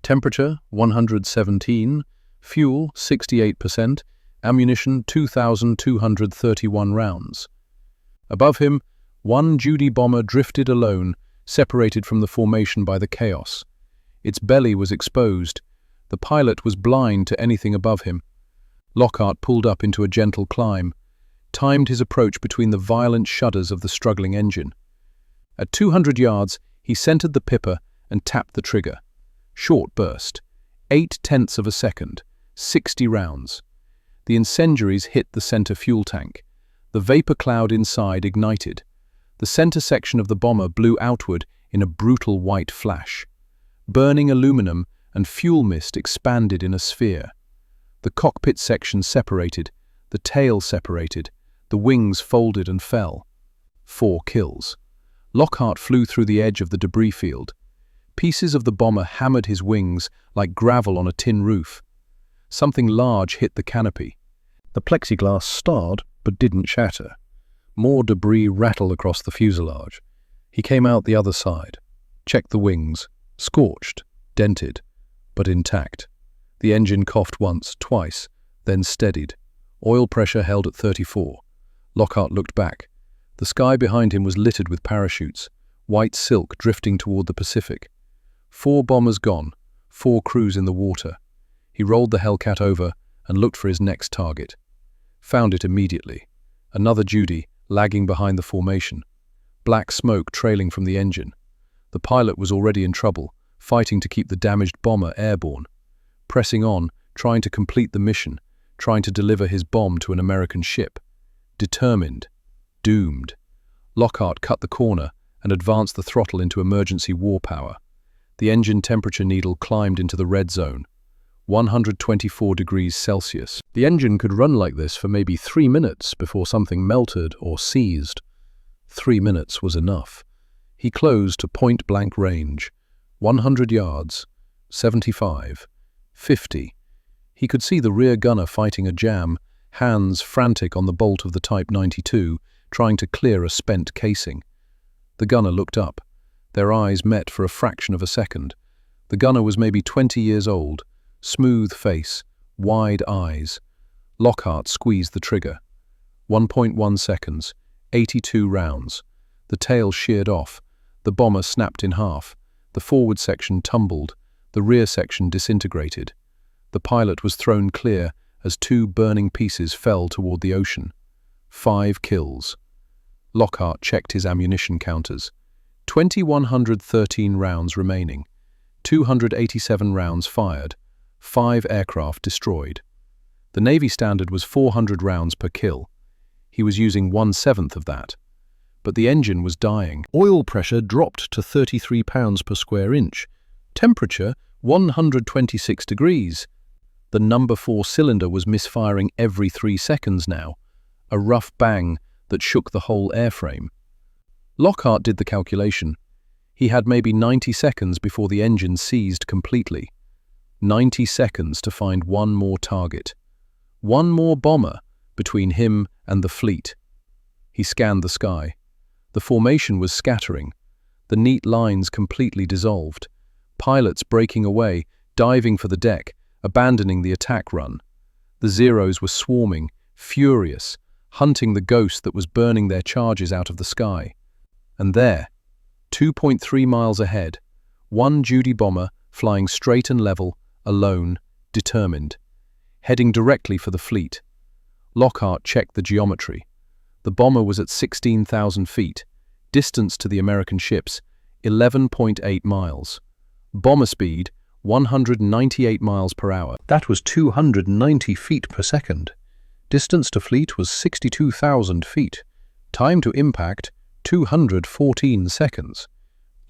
Temperature, 117. Fuel, 68%. Ammunition, 2,231 rounds. Above him, one Judy bomber drifted alone, separated from the formation by the chaos. Its belly was exposed. The pilot was blind to anything above him. Lockhart pulled up into a gentle climb, timed his approach between the violent shudders of the struggling engine. At 200 yards, he centered the pipper and tapped the trigger. Short burst. 0.8 of a second. 60 rounds. The incendiaries hit the center fuel tank. The vapor cloud inside ignited. The center section of the bomber blew outward in a brutal white flash. Burning aluminum and fuel mist expanded in a sphere. The cockpit section separated, the tail separated, the wings folded and fell. 4 kills. Lockhart flew through the edge of the debris field. Pieces of the bomber hammered his wings like gravel on a tin roof. Something large hit the canopy. The plexiglass starred but didn't shatter. More debris rattled across the fuselage. He came out the other side, checked the wings, scorched, dented, but intact. The engine coughed once, twice, then steadied. Oil pressure held at 34. Lockhart looked back. The sky behind him was littered with parachutes, white silk drifting toward the Pacific. 4 bombers gone, 4 crews in the water. He rolled the Hellcat over and looked for his next target. Found it immediately. Another Judy, lagging behind the formation. Black smoke trailing from the engine. The pilot was already in trouble, fighting to keep the damaged bomber airborne. Pressing on, trying to complete the mission, trying to deliver his bomb to an American ship. Determined. Doomed. Lockhart cut the corner and advanced the throttle into emergency war power. The engine temperature needle climbed into the red zone. 124 degrees Celsius. The engine could run like this for maybe 3 minutes before something melted or seized. 3 minutes was enough. He closed to point-blank range. 100 yards, 75, 50. He could see the rear gunner fighting a jam, hands frantic on the bolt of the Type 92, trying to clear a spent casing. The gunner looked up. Their eyes met for a fraction of a second. The gunner was maybe 20 years old, smooth face, wide eyes. Lockhart squeezed the trigger. 1.1 seconds, 82 rounds. The tail sheared off. The bomber snapped in half. The forward section tumbled. The rear section disintegrated. The pilot was thrown clear as 2 burning pieces fell toward the ocean. 5 kills. Lockhart checked his ammunition counters. 2,113 rounds remaining. 287 rounds fired. 5 aircraft destroyed. The Navy standard was 400 rounds per kill. He was using 1/7 of that. But the engine was dying. Oil pressure dropped to 33 pounds per square inch. Temperature, 126 degrees. The number 4 cylinder was misfiring every 3 seconds now. A rough bang that shook the whole airframe. Lockhart did the calculation. He had maybe 90 seconds before the engine seized completely. 90 seconds to find one more target. One more bomber between him and the fleet. He scanned the sky. The formation was scattering. The neat lines completely dissolved. Pilots breaking away, diving for the deck, abandoning the attack run. The Zeros were swarming, furious, hunting the ghost that was burning their charges out of the sky. And there, 2.3 miles ahead, one Judy bomber flying straight and level, alone, determined, heading directly for the fleet. Lockhart checked the geometry. The bomber was at 16,000 feet, distance to the American ships, 11.8 miles. Bomber speed, 198 miles per hour. That was 290 feet per second. Distance to fleet was 62,000 feet. Time to impact, 214 seconds.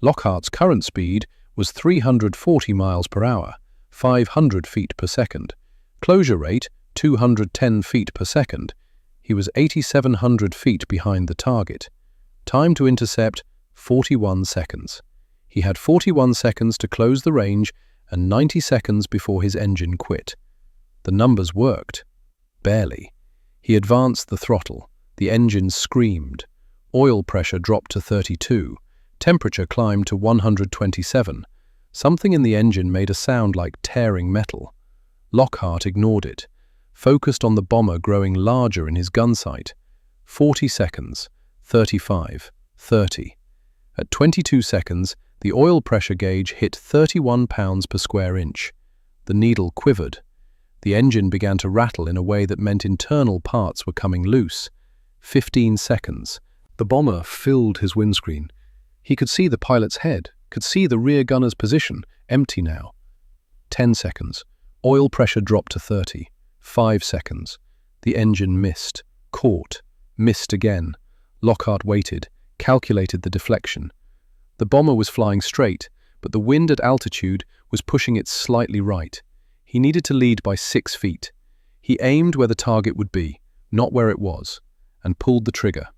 Lockhart's current speed was 340 miles per hour, 500 feet per second. Closure rate, 210 feet per second. He was 8,700 feet behind the target. Time to intercept, 41 seconds. He had 41 seconds to close the range and 90 seconds before his engine quit. The numbers worked. Barely. He advanced the throttle. The engine screamed. Oil pressure dropped to 32. Temperature climbed to 127. Something in the engine made a sound like tearing metal. Lockhart ignored it, focused on the bomber growing larger in his gun sight. 40 seconds, 35, 30. At 22 seconds, the oil pressure gauge hit 31 pounds per square inch. The needle quivered. The engine began to rattle in a way that meant internal parts were coming loose. 15 seconds. The bomber filled his windscreen. He could see the pilot's head, could see the rear gunner's position, empty now. 10 seconds. Oil pressure dropped to 30. 5 seconds. The engine missed, caught, missed again. Lockhart waited, calculated the deflection. The bomber was flying straight, but the wind at altitude was pushing it slightly right. He needed to lead by 6 feet. He aimed where the target would be, not where it was, and pulled the trigger.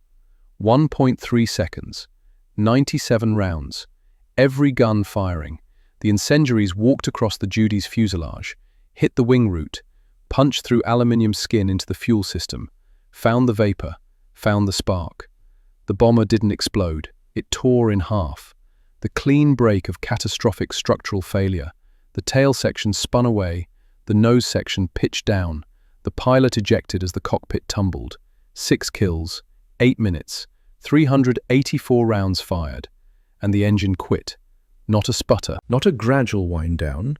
1.3 seconds. 97 rounds. Every gun firing. The incendiaries walked across the Judy's fuselage, hit the wing root, punched through aluminium skin into the fuel system, found the vapor, found the spark. The bomber didn't explode. It tore in half. The clean break of catastrophic structural failure. The tail section spun away, the nose section pitched down. The pilot ejected as the cockpit tumbled. 6 kills, 8 minutes, 384 rounds fired, and the engine quit. Not a sputter, not a gradual wind down.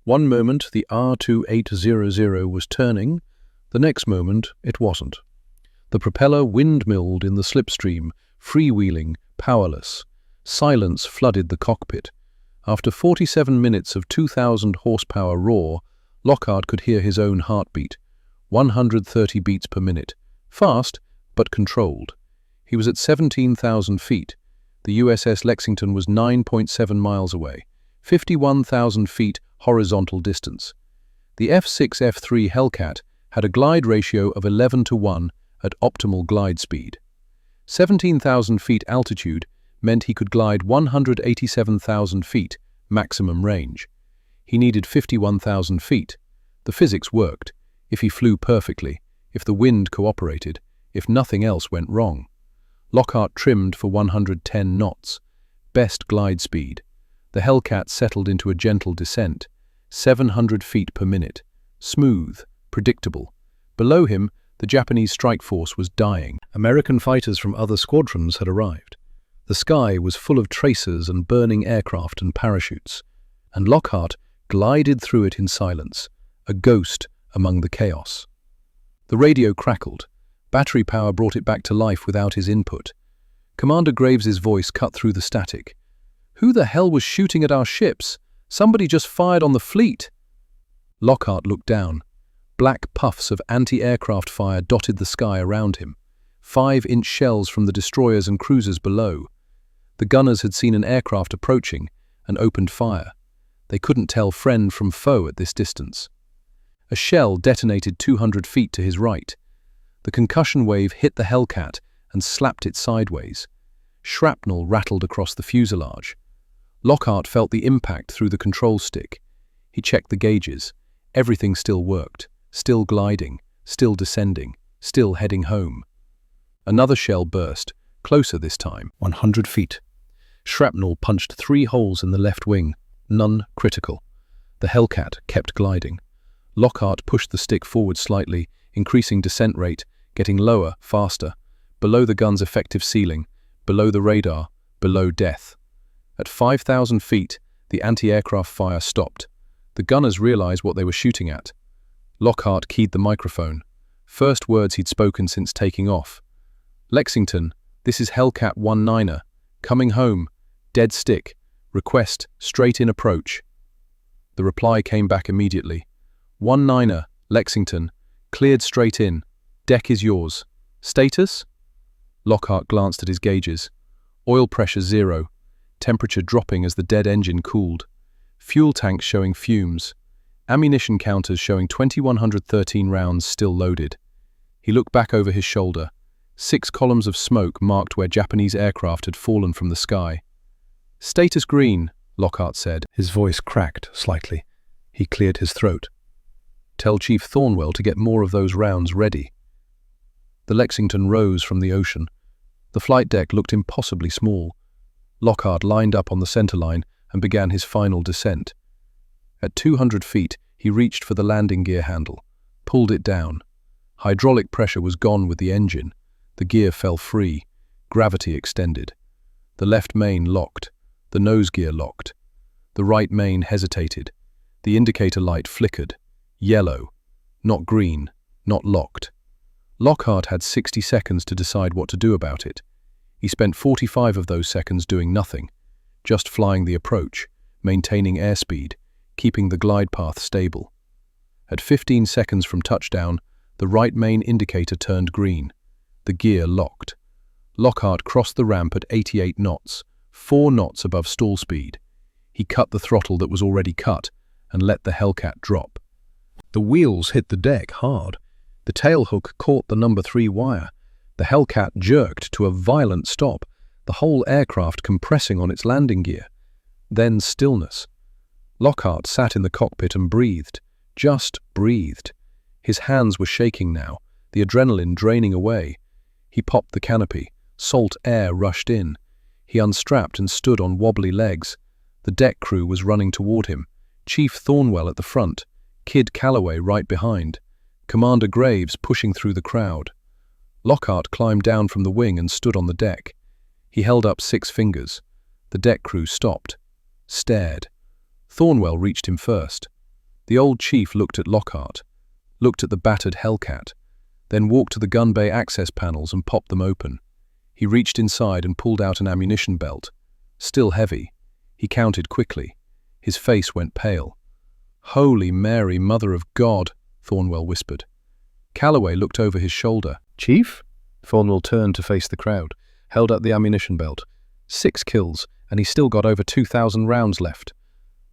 One moment the R2800 was turning, the next moment it wasn't. The propeller windmilled in the slipstream, freewheeling, powerless. Silence flooded the cockpit. After 47 minutes of 2,000 horsepower roar, Lockhart could hear his own heartbeat, 130 beats per minute. Fast, but controlled. He was at 17,000 feet. The USS Lexington was 9.7 miles away, 51,000 feet horizontal distance. The F6F3 Hellcat had a glide ratio of 11:1 at optimal glide speed. 17,000 feet altitude meant he could glide 187,000 feet, maximum range. He needed 51,000 feet. The physics worked, if he flew perfectly, if the wind cooperated, if nothing else went wrong. Lockhart trimmed for 110 knots, best glide speed. The Hellcat settled into a gentle descent, 700 feet per minute, smooth, predictable. Below him, the Japanese strike force was dying. American fighters from other squadrons had arrived. The sky was full of tracers and burning aircraft and parachutes, and Lockhart glided through it in silence, a ghost among the chaos. The radio crackled. Battery power brought it back to life without his input. Commander Graves's voice cut through the static. "Who the hell was shooting at our ships? Somebody just fired on the fleet." Lockhart looked down. Black puffs of anti-aircraft fire dotted the sky around him, 5-inch shells from the destroyers and cruisers below. The gunners had seen an aircraft approaching and opened fire. They couldn't tell friend from foe at this distance. A shell detonated 200 feet to his right. The concussion wave hit the Hellcat and slapped it sideways. Shrapnel rattled across the fuselage. Lockhart felt the impact through the control stick. He checked the gauges. Everything still worked, still gliding, still descending, still heading home. Another shell burst, closer this time, 100 feet. Shrapnel punched 3 holes in the left wing, none critical. The Hellcat kept gliding. Lockhart pushed the stick forward slightly, increasing descent rate, getting lower, faster, below the gun's effective ceiling, below the radar, below death. At 5,000 feet, the anti-aircraft fire stopped. The gunners realized what they were shooting at. Lockhart keyed the microphone. First words he'd spoken since taking off. "Lexington, this is Hellcat 19er. Coming home. Dead stick. Request straight-in approach." The reply came back immediately. 19er, Lexington. Cleared straight in. Deck is yours. Status? Lockhart glanced at his gauges. Oil pressure 0. Temperature dropping as the dead engine cooled. Fuel tanks showing fumes. Ammunition counters showing 2,113 rounds still loaded. He looked back over his shoulder. 6 columns of smoke marked where Japanese aircraft had fallen from the sky. "Status green," Lockhart said. His voice cracked slightly. He cleared his throat. "Tell Chief Thornwell to get more of those rounds ready." The Lexington rose from the ocean. The flight deck looked impossibly small. Lockhart lined up on the centerline and began his final descent. At 200 feet, he reached for the landing gear handle, pulled it down. Hydraulic pressure was gone with the engine. The gear fell free. Gravity extended. The left main locked. The nose gear locked. The right main hesitated. The indicator light flickered. Yellow. Not green. Not locked. Lockhart had 60 seconds to decide what to do about it. He spent 45 of those seconds doing nothing, just flying the approach, maintaining airspeed, keeping the glide path stable. At 15 seconds from touchdown, the right main indicator turned green. The gear locked. Lockhart crossed the ramp at 88 knots, 4 knots above stall speed. He cut the throttle that was already cut and let the Hellcat drop. The wheels hit the deck hard. The tailhook caught the number 3 wire. The Hellcat jerked to a violent stop, the whole aircraft compressing on its landing gear. Then stillness. Lockhart sat in the cockpit and breathed, just breathed. His hands were shaking now, the adrenaline draining away. He popped the canopy. Salt air rushed in. He unstrapped and stood on wobbly legs. The deck crew was running toward him. Chief Thornwell at the front, Kid Calloway right behind, Commander Graves pushing through the crowd. Lockhart climbed down from the wing and stood on the deck. He held up 6 fingers. The deck crew stopped, stared. Thornwell reached him first. The old chief looked at Lockhart, looked at the battered Hellcat. then walked to the gun bay access panels and popped them open. He reached inside and pulled out an ammunition belt. Still heavy. He counted quickly. His face went pale. "Holy Mary, Mother of God," Thornwell whispered. Calloway looked over his shoulder. "Chief?" Thornwell turned to face the crowd, held up the ammunition belt. 6 kills, and he still got over 2,000 rounds left.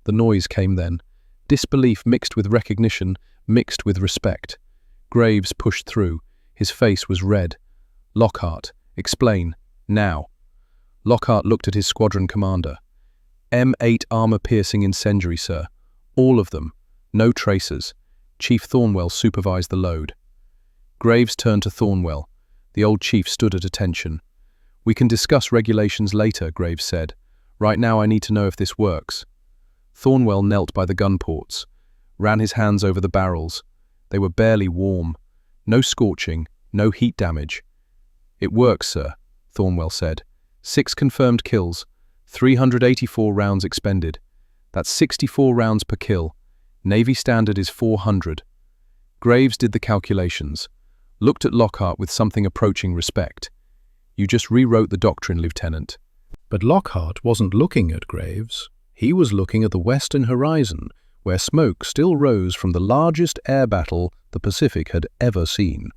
The noise came then. Disbelief mixed with recognition, mixed with respect. Graves pushed through. His face was red. "Lockhart, explain, now." Lockhart looked at his squadron commander. "M8 armor-piercing incendiary, sir. All of them. No tracers." Chief Thornwell supervised the load. Graves turned to Thornwell. The old chief stood at attention. "We can discuss regulations later," Graves said. "Right now I need to know if this works." Thornwell knelt by the gun ports, ran his hands over the barrels. They were barely warm. No scorching, no heat damage. "It works, sir," Thornwell said. 6 confirmed kills, 384 rounds expended. That's 64 rounds per kill. Navy standard is 400. Graves did the calculations, looked at Lockhart with something approaching respect. "You just rewrote the doctrine, Lieutenant." But Lockhart wasn't looking at Graves. He was looking at the western horizon, where smoke still rose from the largest air battle the Pacific had ever seen.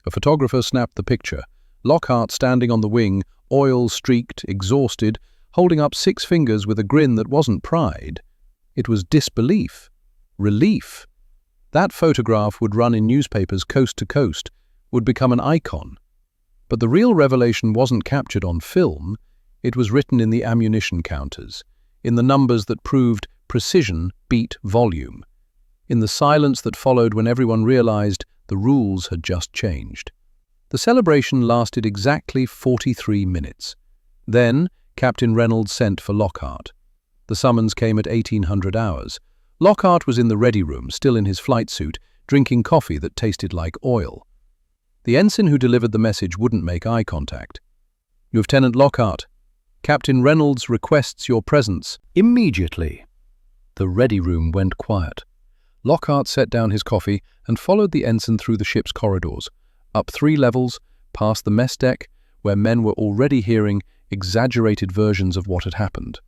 A photographer snapped the picture. Lockhart standing on the wing, oil-streaked, exhausted, holding up 6 fingers with a grin that wasn't pride. It was disbelief. Relief. That photograph would run in newspapers coast to coast, would become an icon. But the real revelation wasn't captured on film. It was written in the ammunition counters, in the numbers that proved precision beat volume, in the silence that followed when everyone realized the rules had just changed. The celebration lasted exactly 43 minutes. Then Captain Reynolds sent for Lockhart. The summons came at 1800 hours. Lockhart was in the ready room, still in his flight suit, drinking coffee that tasted like oil. The ensign who delivered the message wouldn't make eye contact. "Lieutenant Lockhart, Captain Reynolds requests your presence immediately." The ready room went quiet. Lockhart set down his coffee and followed the ensign through the ship's corridors, up 3 levels, past the mess deck, where men were already hearing exaggerated versions of what had happened.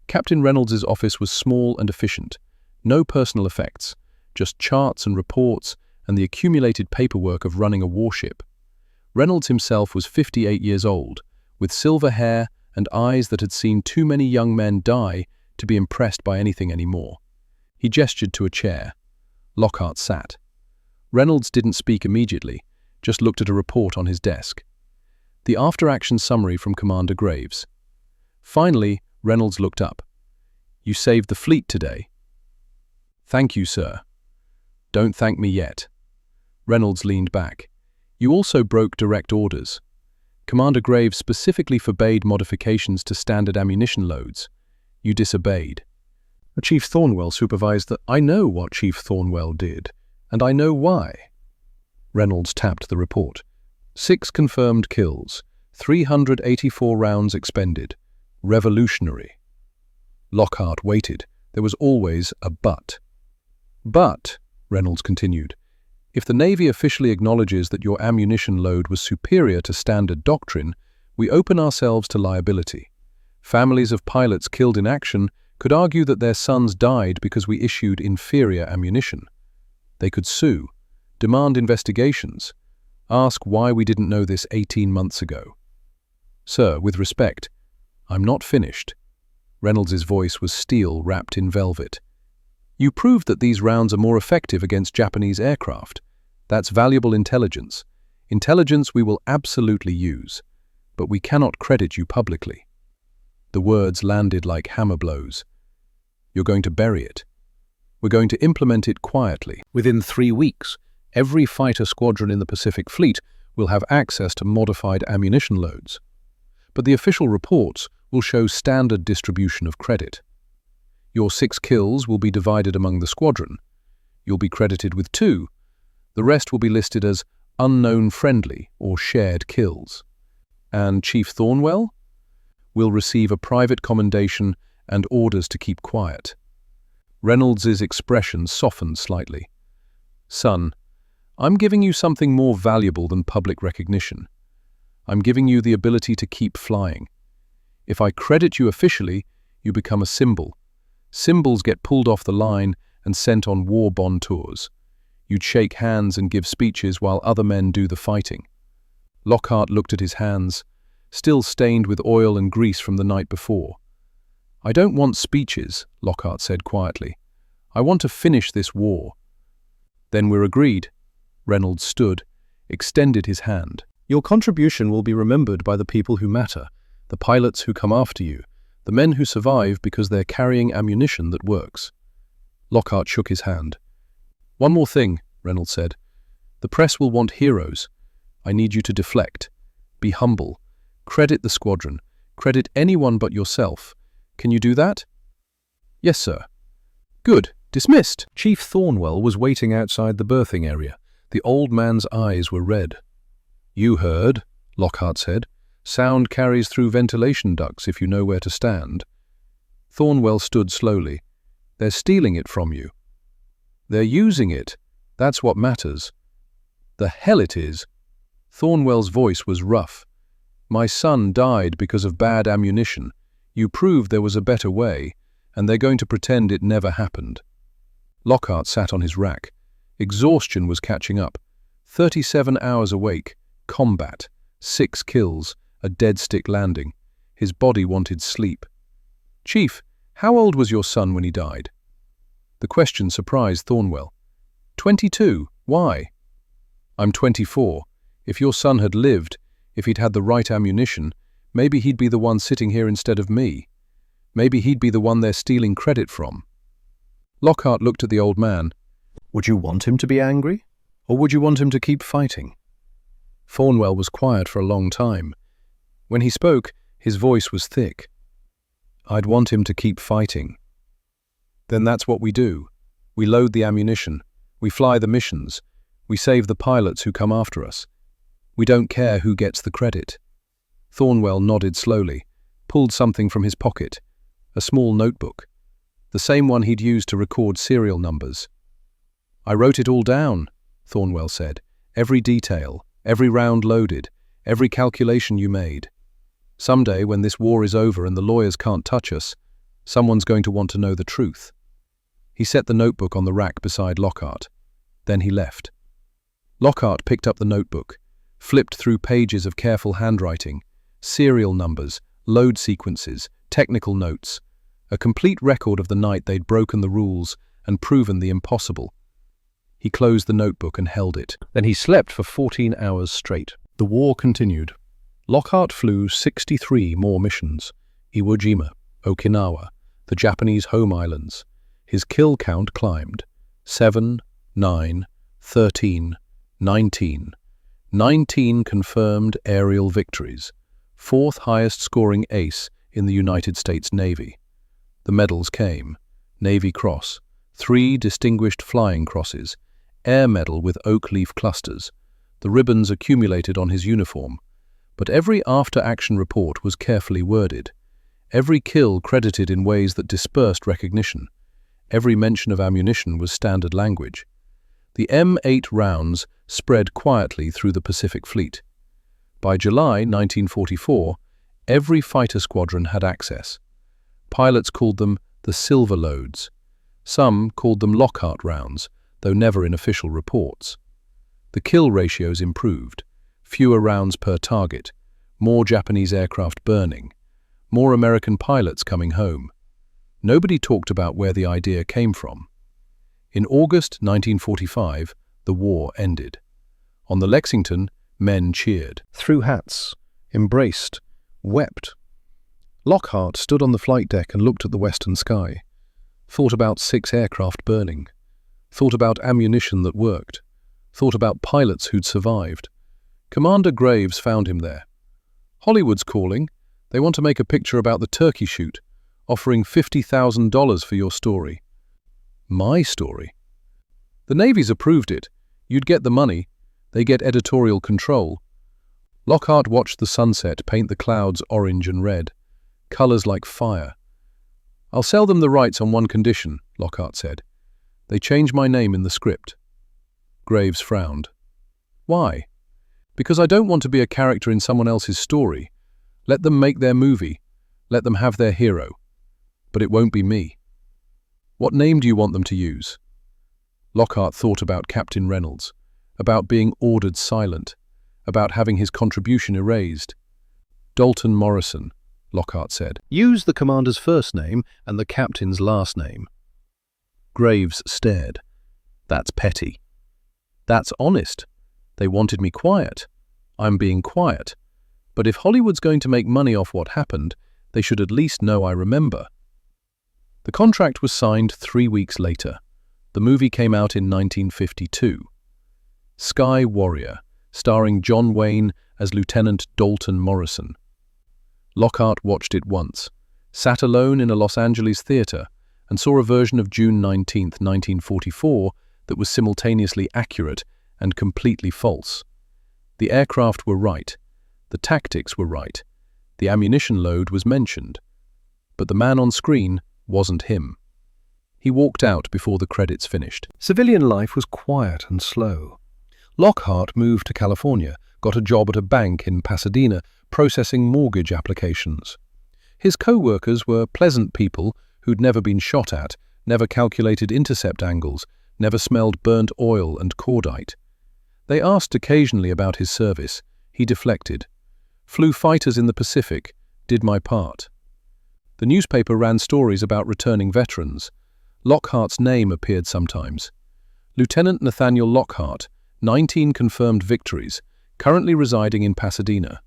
Captain Reynolds' office was small and efficient. No personal effects, just charts and reports and the accumulated paperwork of running a warship. Reynolds himself was 58 years old, with silver hair and eyes that had seen too many young men die to be impressed by anything anymore. He gestured to a chair. Lockhart sat. Reynolds didn't speak immediately, just looked at a report on his desk. The after-action summary from Commander Graves. Finally, Reynolds looked up. "You saved the fleet today." "Thank you, sir." "Don't thank me yet." Reynolds leaned back. "You also broke direct orders. Commander Graves specifically forbade modifications to standard ammunition loads. You disobeyed." Chief Thornwell supervised that. "I know what Chief Thornwell did, and I know why." Reynolds tapped the report. 6 confirmed kills, 384 rounds expended. Revolutionary. Lockhart waited. There was always a but. "But," Reynolds continued, "if the Navy officially acknowledges that your ammunition load was superior to standard doctrine, we open ourselves to liability. Families of pilots killed in action could argue that their sons died because we issued inferior ammunition. They could sue, demand investigations, ask why we didn't know this 18 months ago. Sir, with respect, I'm not finished." Reynolds' voice was steel wrapped in velvet. "You proved that these rounds are more effective against Japanese aircraft. That's valuable intelligence. Intelligence we will absolutely use. But we cannot credit you publicly." The words landed like hammer blows. "You're going to bury it. We're going to implement it quietly. Within 3 weeks, every fighter squadron in the Pacific Fleet will have access to modified ammunition loads. But the official reports will show standard distribution of credit. Your 6 kills will be divided among the squadron. You'll be credited with 2. The rest will be listed as unknown friendly or shared kills. And Chief Thornwell will receive a private commendation and orders to keep quiet." Reynolds' expression softened slightly. "Son, I'm giving you something more valuable than public recognition. I'm giving you the ability to keep flying. If I credit you officially, you become a symbol. Symbols get pulled off the line and sent on war bond tours. You'd shake hands and give speeches while other men do the fighting. Lockhart looked at his hands, still stained with oil and grease from the night before. I don't want speeches, Lockhart said quietly. I want to finish this war. Then we're agreed. Reynolds stood, extended his hand. Your contribution will be remembered by the people who matter, the pilots who come after you, the men who survive because they're carrying ammunition that works. Lockhart shook his hand. One more thing, Reynolds said. The press will want heroes. I need you to deflect. Be humble. Credit the squadron. Credit anyone but yourself. Can you do that? Yes, sir. Good. Dismissed. Chief Thornwell was waiting outside the berthing area. The old man's eyes were red. You heard, Lockhart said. Sound carries through ventilation ducts if you know where to stand. Thornwell stood slowly. They're stealing it from you. They're using it. That's what matters. The hell it is. Thornwell's voice was rough. My son died because of bad ammunition. You proved there was a better way, and they're going to pretend it never happened. Lockhart sat on his rack. Exhaustion was catching up. 37 hours awake, combat, 6 kills, a dead stick landing. His body wanted sleep. Chief, how old was your son when he died? The question surprised Thornwell. 22. Why? I'm 24. If your son had lived, if he'd had the right ammunition, maybe he'd be the one sitting here instead of me. Maybe he'd be the one they're stealing credit from. Lockhart looked at the old man. Would you want him to be angry? Or would you want him to keep fighting? Thornwell was quiet for a long time. When he spoke, his voice was thick. I'd want him to keep fighting. Then that's what we do. We load the ammunition. We fly the missions. We save the pilots who come after us. We don't care who gets the credit. Thornwell nodded slowly, pulled something from his pocket, a small notebook, the same one he'd used to record serial numbers. I wrote it all down, Thornwell said. Every detail, every round loaded, every calculation you made. Someday, when this war is over and the lawyers can't touch us, someone's going to want to know the truth. He set the notebook on the rack beside Lockhart. Then he left. Lockhart picked up the notebook, flipped through pages of careful handwriting, serial numbers, load sequences, technical notes, a complete record of the night they'd broken the rules and proven the impossible. He closed the notebook and held it. Then he slept for 14 hours straight. The war continued. Lockhart flew 63 more missions. Iwo Jima, Okinawa, the Japanese home islands. His kill count climbed. 7, 9, 13, 19. 19 confirmed aerial victories. 4th highest scoring ace in the United States Navy. The medals came. Navy Cross, 3 Distinguished Flying Crosses, Air Medal with oak leaf clusters. The ribbons accumulated on his uniform. But every after-action report was carefully worded. Every kill credited in ways that dispersed recognition. Every mention of ammunition was standard language. The M8 rounds spread quietly through the Pacific Fleet. By July 1944, every fighter squadron had access. Pilots called them the silver loads. Some called them Lockhart rounds, though never in official reports. The kill ratios improved. Fewer rounds per target, more Japanese aircraft burning, more American pilots coming home. Nobody talked about where the idea came from. In August 1945, the war ended. On the Lexington, men cheered, threw hats, embraced, wept. Lockhart stood on the flight deck and looked at the western sky, thought about 6 aircraft burning, thought about ammunition that worked, thought about pilots who'd survived. Commander Graves found him there. Hollywood's calling. They want to make a picture about the turkey shoot, offering $50,000 for your story. My story? The Navy's approved it. You'd get the money. They get editorial control. Lockhart watched the sunset paint the clouds orange and red, colors like fire. I'll sell them the rights on one condition, Lockhart said. They change my name in the script. Graves frowned. Why? Because I don't want to be a character in someone else's story. Let them make their movie. Let them have their hero. But it won't be me. What name do you want them to use? Lockhart thought about Captain Reynolds, about being ordered silent, about having his contribution erased. Dalton Morrison, Lockhart said. Use the commander's first name and the captain's last name. Graves stared. That's petty. That's honest. They wanted me quiet. I'm being quiet. But if Hollywood's going to make money off what happened, they should at least know I remember. The contract was signed 3 weeks later. The movie came out in 1952. Sky Warrior, starring John Wayne as Lieutenant Dalton Morrison. Lockhart watched it once, sat alone in a Los Angeles theater, and saw a version of June 19, 1944 that was simultaneously accurate and completely false. The aircraft were right. The tactics were right. The ammunition load was mentioned. But the man on screen wasn't him. He walked out before the credits finished. Civilian life was quiet and slow. Lockhart moved to California, got a job at a bank in Pasadena, processing mortgage applications. His co-workers were pleasant people who'd never been shot at, never calculated intercept angles, never smelled burnt oil and cordite. They asked occasionally about his service. He deflected. Flew fighters in the Pacific, did my part. The newspaper ran stories about returning veterans. Lockhart's name appeared sometimes. Lieutenant Nathaniel Lockhart, 19 confirmed victories, currently residing in Pasadena.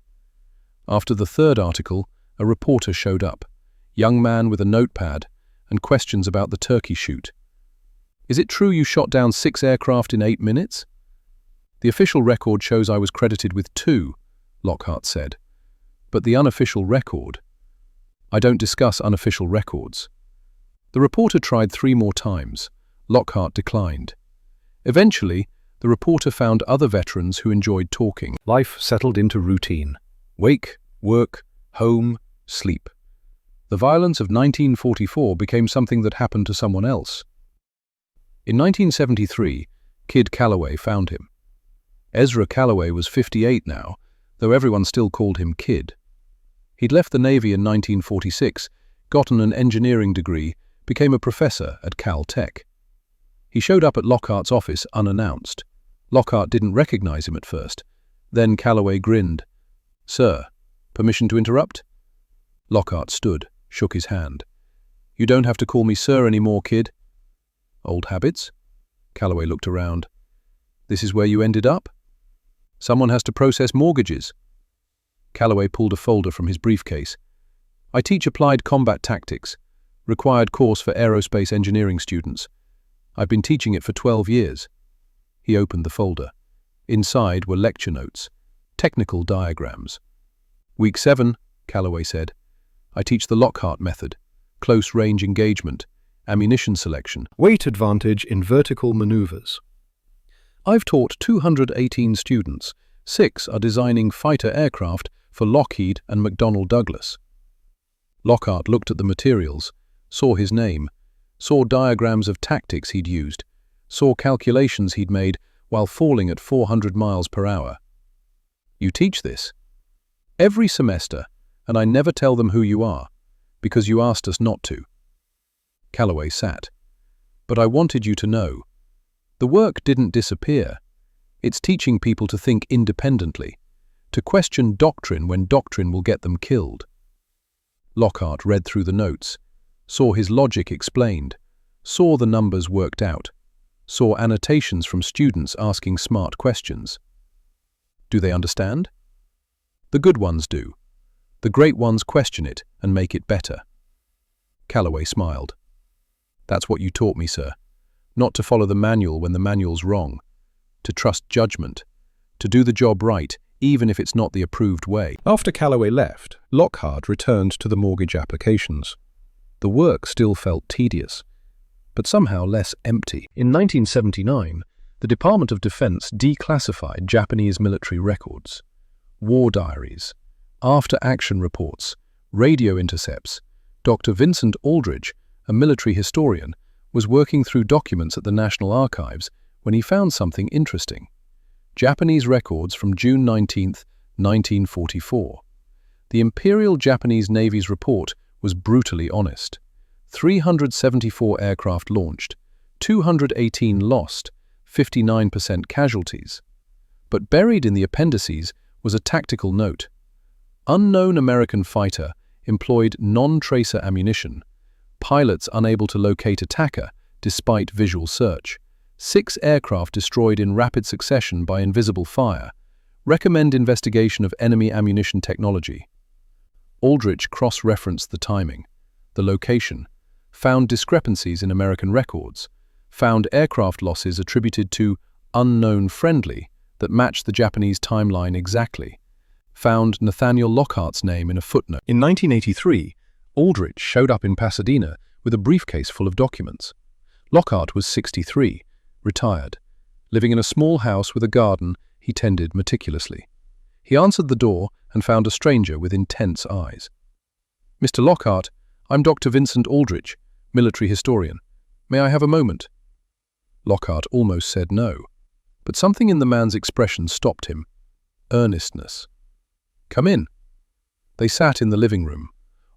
After the third article, a reporter showed up, young man with a notepad, and questions about the turkey shoot. Is it true you shot down 6 aircraft in 8 minutes? The official record shows I was credited with 2, Lockhart said. But the unofficial record? I don't discuss unofficial records. The reporter tried 3 more times. Lockhart declined. Eventually, the reporter found other veterans who enjoyed talking. Life settled into routine. Wake, work, home, sleep. The violence of 1944 became something that happened to someone else. In 1973, Kid Calloway found him. Ezra Calloway was 58 now, though everyone still called him Kid. He'd left the Navy in 1946, gotten an engineering degree, became a professor at Caltech. He showed up at Lockhart's office unannounced. Lockhart didn't recognize him at first. Then Calloway grinned. "Sir, permission to interrupt?" Lockhart stood, shook his hand. "You don't have to call me sir anymore, Kid." "Old habits?" Calloway looked around. "This is where you ended up?" "Someone has to process mortgages." Calloway pulled a folder from his briefcase. "I teach applied combat tactics, required course for aerospace engineering students. I've been teaching it for 12 years. He opened the folder. Inside were lecture notes, technical diagrams. "Week 7, Calloway said. "I teach the Lockhart method, close-range engagement, ammunition selection, weight advantage in vertical maneuvers. I've taught 218 students. 6 are designing fighter aircraft for Lockheed and McDonnell Douglas." Lockhart looked at the materials, saw his name, saw diagrams of tactics he'd used, saw calculations he'd made while falling at 400 miles per hour. "You teach this?" "Every semester, and I never tell them who you are, because you asked us not to." Calloway sat. "But I wanted you to know. The work didn't disappear. It's teaching people to think independently, to question doctrine when doctrine will get them killed." Lockhart read through the notes, saw his logic explained, saw the numbers worked out, saw annotations from students asking smart questions. Do they understand? The good ones do. The great ones question it and make it better. Calloway smiled. "That's what you taught me, sir. Not to follow the manual when the manual's wrong. To trust judgment. To do the job right, even if it's not the approved way." After Calloway left, Lockhart returned to the mortgage applications. The work still felt tedious, but somehow less empty. In 1979, the Department of Defense declassified Japanese military records, war diaries, after-action reports, radio intercepts. Dr. Vincent Aldridge, a military historian, was working through documents at the National Archives when he found something interesting. Japanese records from June 19, 1944. The Imperial Japanese Navy's report was brutally honest. 374 aircraft launched, 218 lost, 59% casualties. But buried in the appendices was a tactical note. Unknown American fighter employed non-tracer ammunition. Pilots unable to locate attacker despite visual search. 6 aircraft destroyed in rapid succession by invisible fire. Recommend investigation of enemy ammunition technology. Aldrich cross-referenced the timing, the location, found discrepancies in American records, found aircraft losses attributed to unknown friendly that matched the Japanese timeline exactly, found Nathaniel Lockhart's name in a footnote. In 1983, Aldrich showed up in Pasadena with a briefcase full of documents. Lockhart was 63, retired, living in a small house with a garden he tended meticulously. He answered the door and found a stranger with intense eyes. "Mr. Lockhart, I'm Dr. Vincent Aldrich, military historian. May I have a moment?" Lockhart almost said no, but something in the man's expression stopped him. Earnestness. "Come in." They sat in the living room.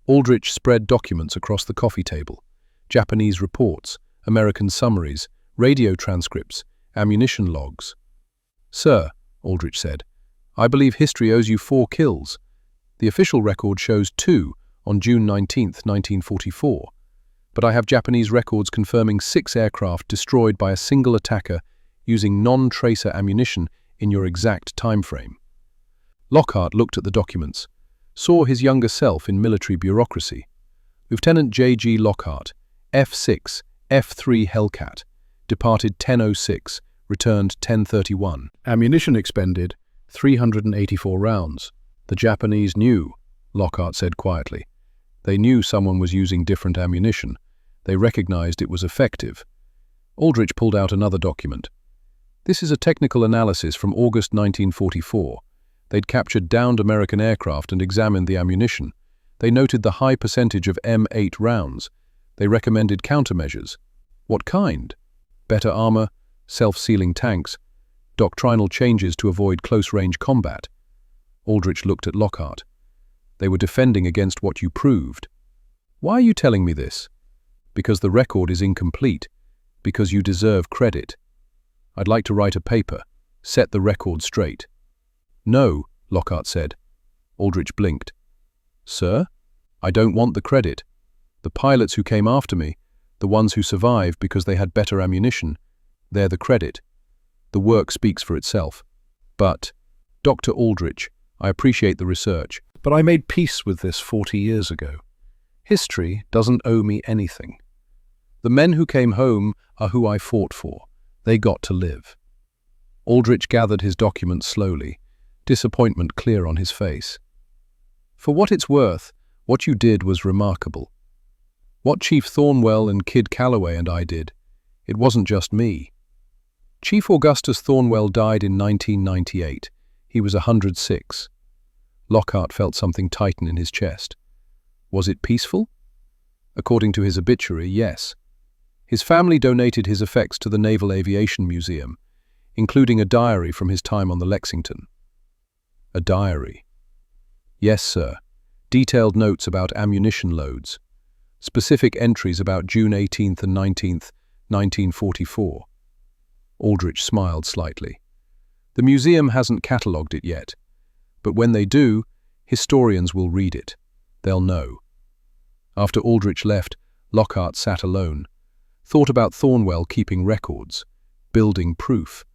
Aldrich spread documents across the coffee table. Japanese reports, American summaries, radio transcripts, ammunition logs. "Sir," Aldrich said, "I believe history owes you 4 kills. The official record shows 2 on June 19, 1944. But I have Japanese records confirming 6 aircraft destroyed by a single attacker using non-tracer ammunition in your exact time frame." Lockhart looked at the documents, saw his younger self in military bureaucracy. Lieutenant J.G. Lockhart, F6, F3 Hellcat, departed 10:06, returned 10:31. Ammunition expended, 384 rounds. The Japanese knew, Lockhart said quietly. They knew someone was using different ammunition. They recognized it was effective. Aldrich pulled out another document. "This is a technical analysis from August 1944. They'd captured downed American aircraft and examined the ammunition. They noted the high percentage of M8 rounds. They recommended countermeasures." "What kind?" "Better armor, self-sealing tanks, doctrinal changes to avoid close-range combat." Aldrich looked at Lockhart. "They were defending against what you proved." "Why are you telling me this?" "Because the record is incomplete. Because you deserve credit. I'd like to write a paper, set the record straight." "No," Lockhart said. Aldrich blinked. "Sir, I don't want the credit. The pilots who came after me, the ones who survived because they had better ammunition, they're the credit. The work speaks for itself. But, Dr. Aldrich, I appreciate the research, but I made peace with this 40 years ago. History doesn't owe me anything. The men who came home are who I fought for. They got to live." Aldrich gathered his documents slowly, disappointment clear on his face. "For what it's worth, what you did was remarkable. What Chief Thornwell and Kid Calloway and I did, it wasn't just me. Chief Augustus Thornwell died in 1998. He was 106. Lockhart felt something tighten in his chest. Was it peaceful? According to his obituary, yes. His family donated his effects to the Naval Aviation Museum, including a diary from his time on the Lexington. A diary. Yes, sir. Detailed notes about ammunition loads. Specific entries about June 18th and 19th, 1944. Aldrich smiled slightly. The museum hasn't catalogued it yet, but when they do, historians will read it. They'll know. After Aldrich left, Lockhart sat alone, thought about Thornwell keeping records, building proof,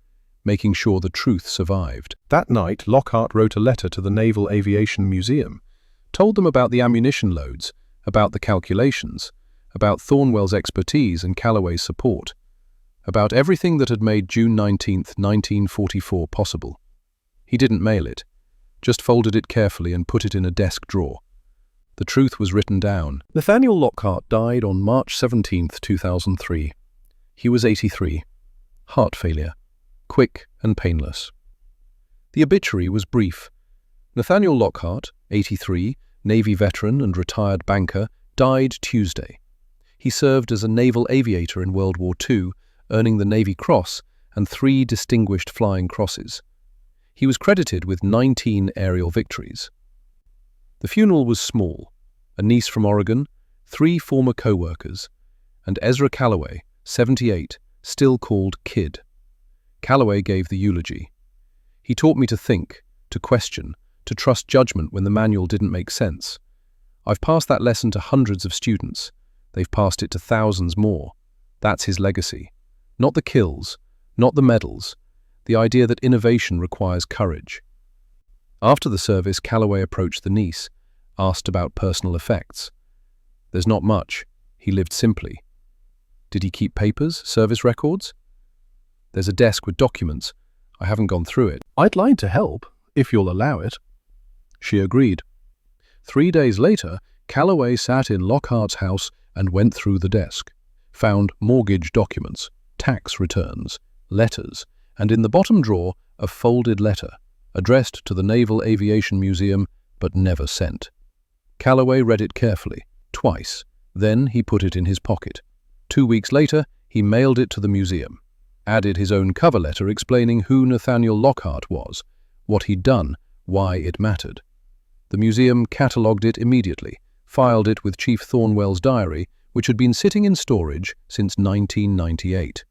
making sure the truth survived. That night, Lockhart wrote a letter to the Naval Aviation Museum, told them about the ammunition loads, about the calculations, about Thornwell's expertise and Calloway's support, about everything that had made June 19th, 1944 possible. He didn't mail it, just folded it carefully and put it in a desk drawer. The truth was written down. Nathaniel Lockhart died on March 17th, 2003. He was 83. Heart failure. Quick and painless. The obituary was brief. Nathaniel Lockhart, 83, Navy veteran and retired banker, died Tuesday. He served as a naval aviator in World War II, earning the Navy Cross and 3 distinguished flying crosses. He was credited with 19 aerial victories. The funeral was small: a niece from Oregon, 3 former co-workers, and Ezra Calloway, 78, still called Kid. Calloway gave the eulogy. He taught me to think, to question, to trust judgment when the manual didn't make sense. I've passed that lesson to hundreds of students. They've passed it to thousands more. That's his legacy. Not the kills, not the medals, the idea that innovation requires courage. After the service, Calloway approached the niece, asked about personal effects. There's not much. He lived simply. Did he keep papers, service records? There's a desk with documents. I haven't gone through it. I'd like to help, if you'll allow it. She agreed. 3 days later, Calloway sat in Lockhart's house and went through the desk, found mortgage documents, tax returns, letters, and in the bottom drawer a folded letter, addressed to the Naval Aviation Museum but never sent. Calloway read it carefully, twice. Then he put it in his pocket. 2 weeks later, he mailed it to the museum, added his own cover letter explaining who Nathaniel Lockhart was, what he'd done, why it mattered. The museum catalogued it immediately, filed it with Chief Thornwell's diary, which had been sitting in storage since 1998.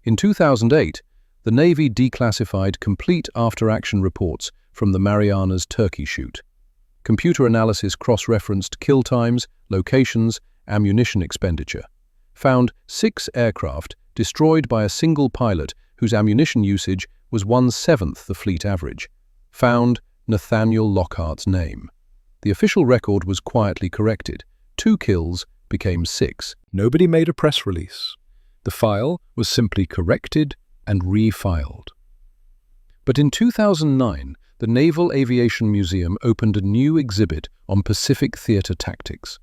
In 2008, the Navy declassified complete after-action reports from the Marianas Turkey shoot. Computer analysis cross-referenced kill times, locations, ammunition expenditure. Found 6 aircraft destroyed by a single pilot whose ammunition usage was 1/7 the fleet average. Found Nathaniel Lockhart's name. The official record was quietly corrected. 2 kills became 6. Nobody made a press release. The file was simply corrected and refiled. But in 2009, the Naval Aviation Museum opened a new exhibit on Pacific theater tactics.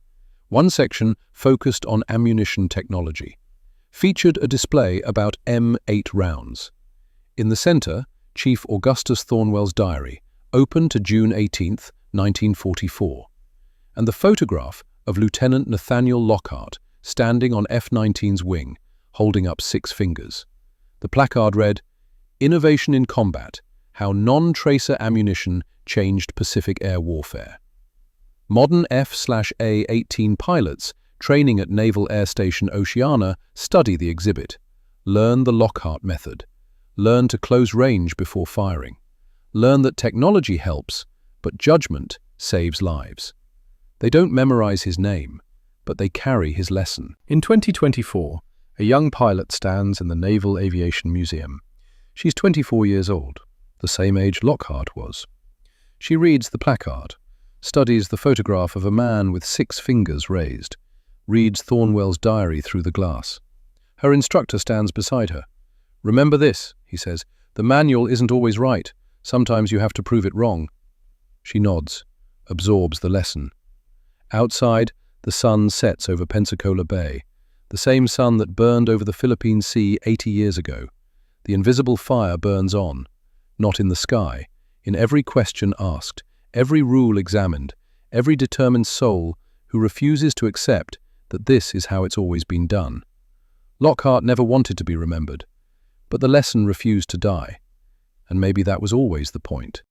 One section focused on ammunition technology, featured a display about M8 rounds. In the center, Chief Augustus Thornwell's diary, open to June 18, 1944, and the photograph of Lieutenant Nathaniel Lockhart standing on F-19's wing, holding up 6 fingers. The placard read, "Innovation in Combat: How Non-Tracer Ammunition Changed Pacific Air Warfare." Modern F/A-18 pilots training at Naval Air Station Oceana study the exhibit, learn the Lockhart method, learn to close range before firing, learn that technology helps, but judgment saves lives. They don't memorize his name, but they carry his lesson. In 2024, a young pilot stands in the Naval Aviation Museum. She's 24 years old, the same age Lockhart was. She reads the placard, studies the photograph of a man with 6 fingers raised, reads Thornwell's diary through the glass. Her instructor stands beside her. "Remember this," he says, "the manual isn't always right. Sometimes you have to prove it wrong." She nods, absorbs the lesson. Outside, the sun sets over Pensacola Bay, the same sun that burned over the Philippine Sea 80 years ago. The invisible fire burns on, not in the sky, in every question asked, every rule examined, every determined soul who refuses to accept that this is how it's always been done. Lockhart never wanted to be remembered, but the lesson refused to die, and maybe that was always the point.